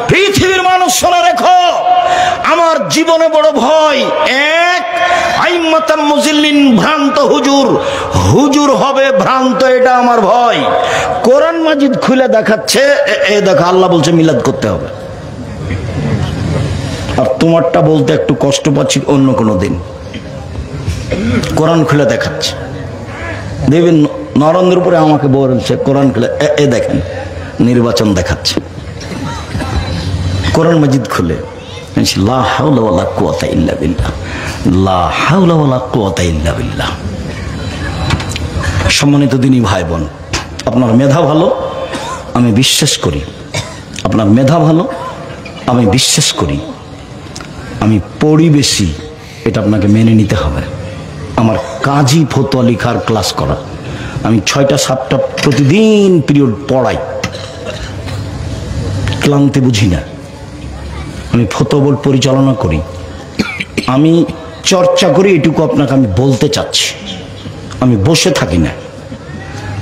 পৃথিবীর মানুষ শুনে রেখো, আমার জীবনে বড় ভয়। এক, আইম্মাতাম মুজিল্লিন, ভ্রান্ত হুজুর, হুজুর হবে ভ্রান্ত, এটা আমার ভয়। কোরআন মাজিদ খুলে দেখাচ্ছে, এ দেখো আল্লাহ বলছে মিলাদ করতে হবে, আর তোমারটা বলতে একটু কষ্ট পাচ্ছি অন্য কোনো দিন। কোরআন খুলে দেখাচ্ছে, দেখবেন নরেন্দ্র উপরে আমাকে বলছে কোরআন খুলে, এ দেখেন নির্বাচন দেখাচ্ছে কোরআন মাজিদ খুলে। লা হাওলা ওয়ালা কুওয়াতা ইল্লা বিল্লাহ, লা হাওলা ওয়ালা কুওয়াতা ইল্লা বিল্লাহ। সম্মানিত দিনী ভাই বোন, আপনার মেধা ভালো, আমি বিশ্বাস করি। আপনার মেধা ভালো, আমি বিশ্বাস করি। আমি পড়ি বেশি, এটা আপনাকে মেনে নিতে হবে। আমার কাজই ফতোয়া লেখার ক্লাস করা। আমি 6টা 7টা প্রতিদিন পিরিয়ড পড়াই, ক্লান্তি বুঝি না। আমি ফতোয়া বোর্ড পরিচালনা করি, আমি চর্চা করি, এটুকু আপনাকে আমি বলতে চাচ্ছি। আমি বসে থাকি না।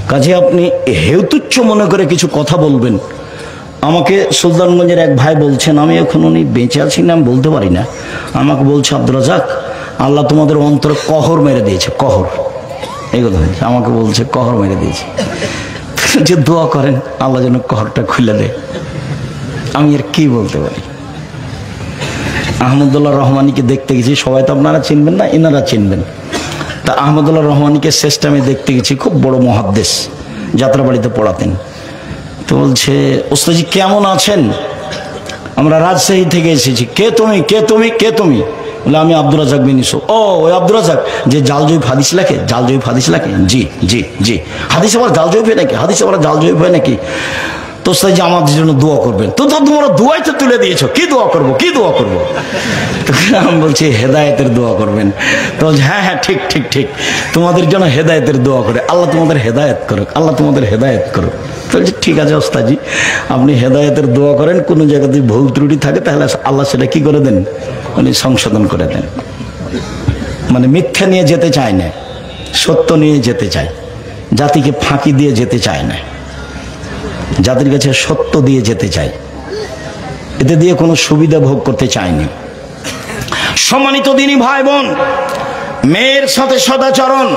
কাজে আপনি হেতুচ্ছ মনে করে কিছু কথা বলবেন। আমাকে সুলতানগঞ্জের এক ভাই বলছেন, আমি এখন উনি বেঁচে আছি না আমি বলতে পারি না, আমাকে বলছে, আব্দুর রাজ্জাক, আল্লাহ তোমাদের অন্তরে কহর মেরে দিয়েছে, কহর। এই কথা বলছে, আমাকে বলছে কহর মেরে দিয়েছে, যে দোয়া করেন আল্লাহ যেন কহরটা খুলে দেয়। আমি আর কি বলতে পারি? আহমদুল্লাহ রহমানীকে দেখতে গেছি, সবাই তো আপনারা চিনবেন না, এনারা চিনবেন। তা আহমদুল্লাহ রহমানীকে শেষ টাইমে দেখতে গেছি, খুব বড় মুহাদ্দিস, যাত্রাবাড়িতে পড়াতেন। তো বলছে, ওস্তাদজি কেমন আছেন? আমরা রাজশাহী থেকে এসেছি। কে তুমি, কে তুমি, কে তুমি? বলে, আমি আব্দুর রাজ্জাক বিন ইউসুফ। ও ওই আব্দুর রাজ্জাক যে জাল জয়ীফ হাদিস লেখে, জাল জয়ীফ হাদিস লেখে? জি জি জি। হাদিস আবার জাল জয়ীফ হয় নাকি? হাদিস আবার জাল জয়ীফ হয় নাকি? তো সেই যে আমাদের জন্য দোয়া করবেন। তো তোমরা দোয়াই তো তুলে দিয়েছো, কি দোয়া করবো, কি দোয়া করবো? আমি বলছি হেদায়েতের দোয়া করবেন। তো হ্যাঁ হ্যাঁ, ঠিক ঠিক ঠিক, তোমাদের জন্য হেদায়েতের দোয়া করে, আল্লাহ তোমাদের হেদায়েত করুক, আল্লাহ তোমাদের হেদায়েত করুক। বলছি ঠিক আছে ওস্তাদজি, আপনি হেদায়েতের দোয়া করেন, কোনো জায়গাতে ভুল ত্রুটি থাকে তাহলে আল্লাহ সেটা কি করে দেন, উনি সংশোধন করে দেন। মানে মিথ্যা নিয়ে যেতে চায় না, সত্য নিয়ে যেতে চায়, জাতিকে ফাঁকি দিয়ে যেতে চায় না, যাদের কাছে সত্য দিয়ে যেতে চায়, এতে দিয়ে কোনো সুবিধা ভোগ করতে চায়নি। সম্মানিত দিনী ভাই বোন, মেয়ের সাথে সদাচরণ,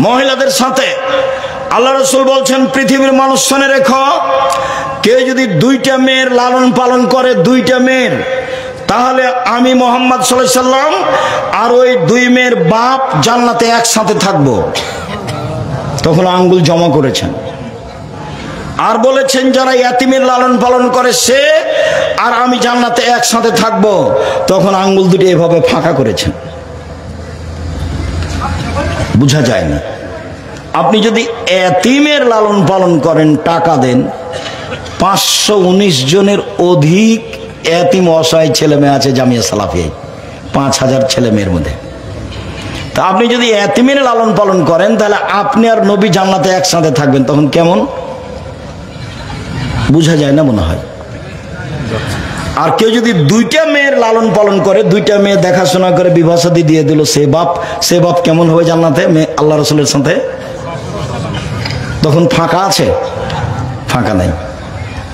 মহিলাদের সাথে আল্লাহ রাসূল বলছেন, পৃথিবীর মানুষ শুনে রেখো, কেউ যদি 2টা মেয়ের লালন পালন করে, 2টা মেয়ের, তাহলে আমি মুহাম্মদ সাল্লাল্লাহু আলাইহি সাল্লাম আর ওই 2 মেয়ের বাপ জান্নাতে একসাথে থাকবো। তখন আঙ্গুল জমা করেছেন। আর বলেছেন, যারা ইয়াতিমের লালন পালন করে সে আর আমি জান্নাতে একসাথে থাকবো। তখন আঙ্গুল দুটি এভাবে ফাঁকা করেছেন, বোঝা যায় না। আপনি যদি ইয়াতিমের লালন পালন করেন, টাকা দেন, 519 জনের অধিক ইয়াতিম অসহায় ছেলে মেয়ে আছে জামিয়া সালাফিয়ায়, 5000 ছেলে মেয়ের মধ্যে। তা আপনি যদি ইয়াতিমের লালন পালন করেন, তাহলে আপনি আর নবী জান্নাতে একসাথে থাকবেন। তখন কেমন বোঝা যায় না মনে হয়। আর কেউ যদি 2টা মেয়ের লালন পালন করে, 2টা মেয়ে দেখাশোনা করে বিবাহ শাদী দিয়ে দিল, সে বাপ কেমন হবে জান্নাতে আল্লাহ রাসূলের সাথে? তখন ফাঁকা আছে? ফাঁকা নাই।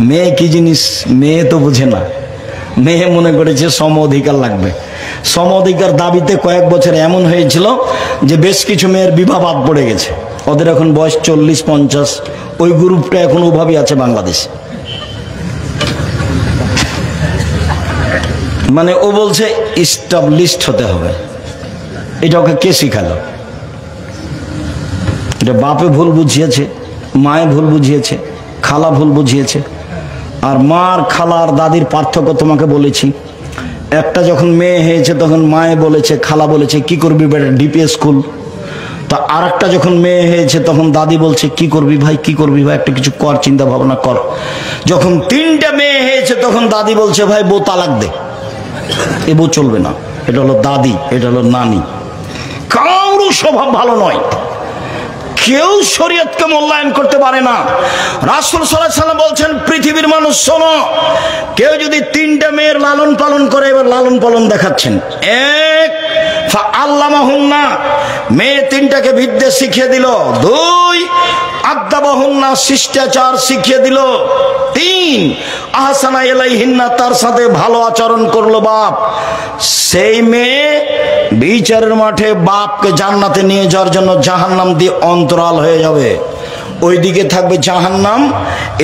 মেয়ে কি জিনিস মেয়ে তো বুঝে না। মেয়ে মনে করেছে সম অধিকার লাগবে। সম অধিকার দাবিতে কয়েক বছর এমন হয়েছিল যে বেশ কিছু মেয়ের বিবাহ বাদ পড়ে গেছে। ওদের এখন বয়স 40-50, ওই গ্রুপটা এখন ওভাবেই আছে বাংলাদেশে। মানে ও বলছে ইস্টাবলিশড হতে হবে। এটা ওকে কে শিখালো? এটা বাপে ভুল বুঝিয়েছে, মায়ে ভুল বুঝিয়েছে, খালা ভুল বুঝিয়েছে। আর মার, খালা আর দাদির পার্থক্য তোমাকে বলেছি। একটা যখন মেয়ে হয়েছে তখন মায়ে বলেছে, খালা বলেছে কি করবি বেটা ডিপিএস স্কুল। তা আর একটা যখন মেয়ে হয়েছে তখন দাদি বলছে কি করবি ভাই, কি করবি ভাই, একটা কিছু কর, চিন্তা ভাবনা কর। যখন 3টা মেয়ে হয়েছে তখন দাদি বলছে ভাই বউ তালাক দে, এ বউ চলবে না। এটা হলো দাদি, এটা হলো নানি। কারো স্বভাব ভালো নয়, কেউ শরীয়তকে মূল্যায়ন করতে পারে না। রাসূল সাল্লাল্লাহু আলাইহি ওয়াসাল্লাম বলছেন পৃথিবীর মানুষ শোনো, কেউ যদি 3টা মেয়ের লালন পালন করে, এবার লালন পালন দেখাচ্ছেন। 1 ফাআল্লামাহুন্না, মেয়ে 3টাকে বিদ্যা শিখিয়ে দিল। 2 আদাবাহুন্না, শিষ্টাচার শিখিয়ে দিল। 3 আহসানা ইলাইহিন্না, তার সাথে ভালো আচরণ করলো বাপ। সেই মেয়ে বিচারের মাঠে বাপকে জান্নাতে নিয়ে যাওয়ার জন্য জাহান্নাম দিয়ে অন্তরাল হয়ে যাবে। ওইদিকে থাকবে জাহান্নাম,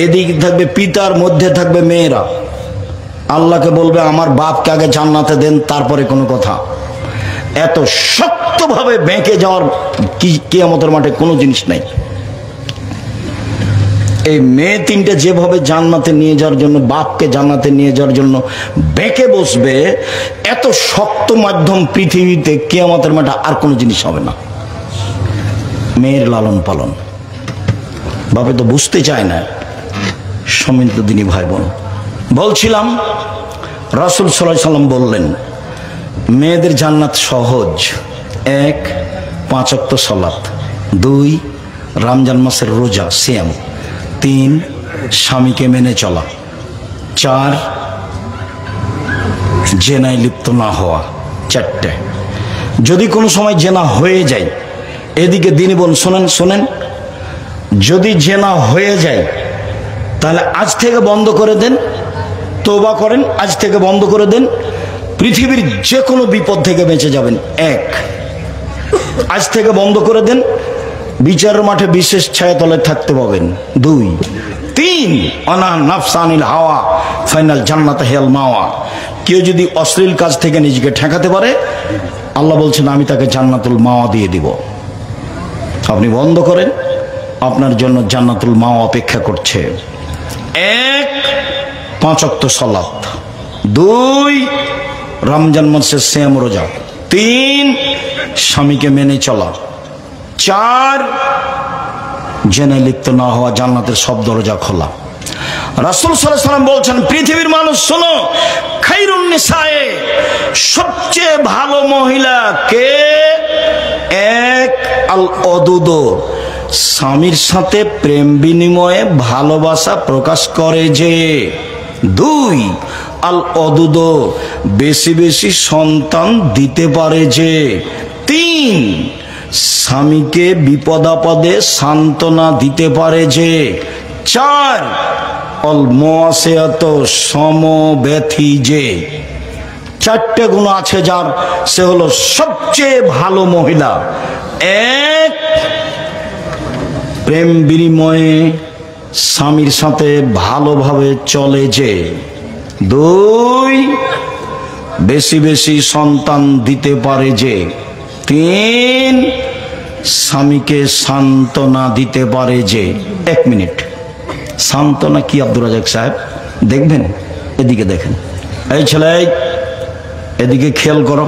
এদিকে থাকবে পিতার, মধ্যে থাকবে মেয়েরা। আল্লাহকে বলবে আমার বাপকে আগে জান্নাতে দেন, তারপরে কোনো কথা। এত শক্তভাবে বেঁকে যাওয়ার কিয়ামতের মাঠে কোনো জিনিস নাই। এই মেয়ে 3টে যেভাবে জান্নাতে নিয়ে যাওয়ার জন্য, বাপকে জান্নাতে নিয়ে যাওয়ার জন্য বেঁকে বসবে, এত শক্ত মাধ্যম পৃথিবীতে কিয়ামতের মাঠে আর কোনো জিনিস হবে না। মেয়ের লালন পালন বাপে তো বুঝতে চায় না। সম্মানিত দিনী ভাই বোন, বলছিলাম রাসূল সাল্লাল্লাহু আলাইহি ওয়াসাল্লাম বললেন মেয়েদের জান্নাত সহজ। 1 5 ওয়াক্ত সালাত, 2 রমজান মাসের রোজা সিয়াম, 3 স্বামীকে মেনে চলা, 4 জেনায় লিপ্ত না হওয়া। 4টে। যদি কোনো সময় জেনা হয়ে যায়, এদিকে দিনী বোন শোনেন, যদি জেনা হয়ে যায় তাহলে আজ থেকে বন্ধ করে দেন, তওবা করেন, আজ থেকে বন্ধ করে দেন, পৃথিবীর যে কোনো বিপদ থেকে বেঁচে যাবেন। 1 আজ থেকে বন্ধ করে দেন, বিচারের মাঠে বিশেষ ছায়াতলে থাকতে পাবেন। 2 3 অনা নাফসানিল হাওয়া ফাইনাল জান্নাত হিয়াল মাওয়া। কেউ যদি অশ্লীল কাজ থেকে নিজেকে ঠেকাতে পারে, আল্লাহ বলছেন আমি তাকে জান্নাতুল মাওয়া দিয়ে দিব। আপনি বন্ধ করেন, আপনার জন্য জান্নাতুল মাওয়া অপেক্ষা করছে। 1 5 ওয়াক্ত সালাত, 2 রমজান মাসের সিয়াম রোজা, 3 স্বামীকে মেনে চলা, 4 জেনে লিপ্ত না হওয়া, জান্নাতের সব দরজা খোলা। রাসূল সাল্লাল্লাহু আলাইহি ওয়াসাল্লাম বলছেন পৃথিবীর মানুষ শোনো, খায়রুন নিসায়ে, সবচেয়ে ভালো মহিলা কে? 1 আল অদুদ, স্বামীর সাথে প্রেম বিনিময়ে ভালোবাসা প্রকাশ করে যে। 2 আল অদুদ, বেশি বেশি সন্তান দিতে পারে যে। 3 স্বামীকে বিপদাপদে সান্ত্বনা দিতে পারে যে। 4 অল মুয়াসিয়াত, সমব্যথী যে। 4টে গুণ আছে যার, সে হলো সবচেয়ে ভালো মহিলা। 1 প্রেম বিনিময়ে স্বামীর সাথে ভালোভাবে চলে যে। 2 বেশি বেশি সন্তান দিতে পারে যে। 3 স্বামীকে সান্ত্বনা দিতে পারে যে। 1 মিনিট, সান্ত্বনা কি আব্দুর রাজাক সাহেব? দেখবেন, এদিকে দেখেন। এই ছেলে, এদিকে খেয়াল করো।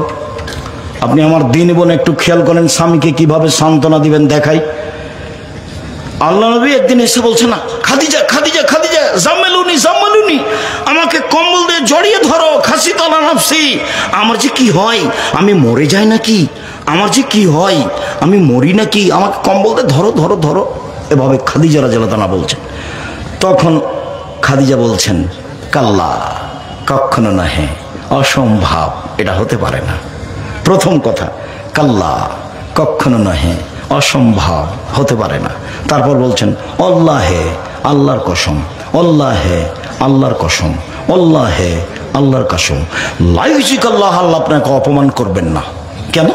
আপনি আমার দিন বোন একটু খেয়াল করেন, স্বামীকে কিভাবে সান্ত্বনা দিবেন দেখাই। আল্লাহ নবী একদিন এসে বলছে না, খাদিজা খাদিজা খাদিজা জাম্মেলুনি জাম্মেলুনি, আমাকে কম্বল দিয়ে জড়িয়ে ধরো, খাসি তালা নাফসি, আমার যে কি হয়, আমি মরে যাই নাকি, আমার যে কি হয়, আমি মরি নাকি, আমাকে কম্বল দিয়ে ধরো ধরো ধরো, এভাবে খাদিজা রাদিয়াল্লাহু তাআলা বলছেন। তখন খাদিজা বলছেন কাল্লা, কখনো না, হ্যাঁ অসম্ভব, এটা হতে পারে না। প্রথম কথা কাল্লা, কখনো না, হ্যাঁ অসম্ভব, হতে পারে না। তারপর বলছেন আল্লাহে, আল্লাহর কসম, আল্লাহে, আল্লাহর কসম, আল্লাহে, আল্লাহর কসম, লা ইউযিকাল্লাহ, আল্লাহ আপনাকে অপমান করবেন না। কেন?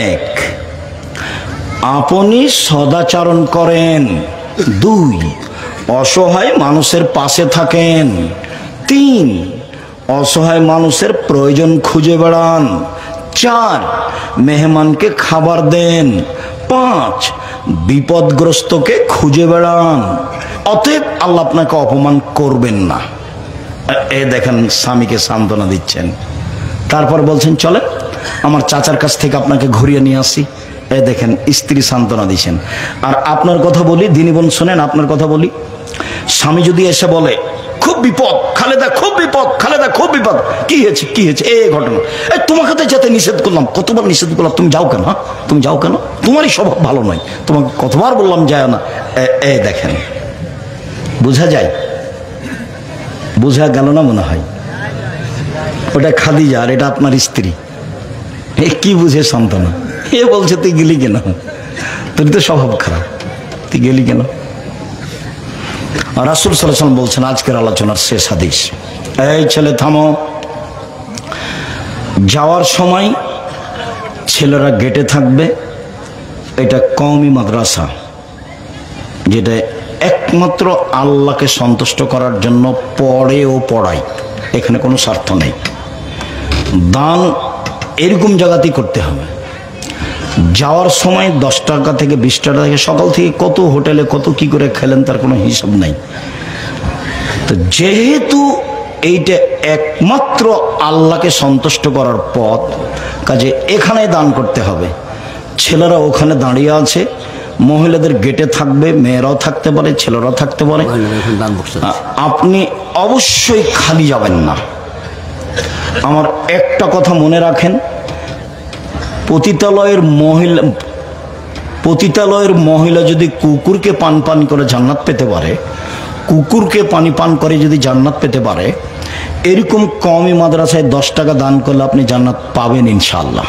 এক, আপনি সদাচরণ করেন। দুই, অসহায় মানুষের পাশে থাকেন। তিন, অসহায় মানুষের প্রয়োজন খুঁজে বেড়ান। চার, মেহমানকে খাবার দেন। পাঁচ, বিপদগ্রস্তকে খুঁজে বেড়ান। অতএব আল্লাহ আপনাকে অপমান করবেন না। এ দেখেন, স্বামীকে সান্ত্বনা দিচ্ছেন। তারপর বলছেন চলেন আমার চাচার কাছ থেকে আপনাকে ঘুরিয়ে নিয়ে আসি। এ দেখেন, স্ত্রী সান্ত্বনা দিচ্ছেন। আর আপনার কথা বলি, দিনী বোন শোনেন, আপনার কথা বলি, স্বামী যদি এসে বলে খুব বিপদ খালেদা, খুব বিপদ খালেদা, খুব বিপদ, কি হয়েছে কি হয়েছে, এই ঘটনা, এই তোমাকে তো যেতে নিষেধ করলাম, কতবার নিষেধ করলাম, তুমি যাও কেন? তুমি যাও কেন? তোমারই স্বভাব ভালো নয়, তোমাকে কতবার বললাম যায় না। এই দেখেন, বোঝা যায়? বোঝা গেল না মনে হয়? ওটা খাদিজা আর এটা আপনার স্ত্রী। এ কি বুঝে সান্ত্বনা? এ বলছে তুই গেলি কেন, তোর তো স্বভাব খারাপ, তুই গেলি কেন? রাসূল সাল্লাল্লাহু আলাইহি ওয়াসাল্লাম বলছেন, আজকের আলোচনার শেষ হাদিস, এই ছেলে থামো। যাওয়ার সময় ছেলেরা গেটে থাকবে। এটা কওমি মাদ্রাসা, যেটা একমাত্র আল্লাহকে সন্তুষ্ট করার জন্য পড়ে ও পড়ায়, এখানে কোনো স্বার্থ নেই। দান এরকম জায়গাতেই করতে হবে। যাওয়ার সময় 10 টাকা থেকে 20 টাকা থেকে, সকাল থেকে কত হোটেলে কত কি করে খেলেন তার কোনো হিসাব নাই। তো যেহেতু এইটা একমাত্র আল্লাহকে সন্তুষ্ট করার পথ, কাজে এখানে দান করতে হবে। ছেলেরা ওখানে দাঁড়িয়ে আছে, মহিলাদের গেটে থাকবে, মেয়েরাও থাকতে পারে, ছেলেরাও থাকতে পারে। আপনি অবশ্যই খালি যাবেন না। আমার একটা কথা মনে রাখেন, পতিতালয়ের মহিলা যদি কুকুরকে পান করে জান্নাত পেতে পারে, কুকুরকে পানি পান করে যদি জান্নাত পেতে পারে, এরকম কওমি মাদ্রাসায় 10 টাকা দান করলে আপনি জান্নাত পাবেন ইনশাআল্লাহ।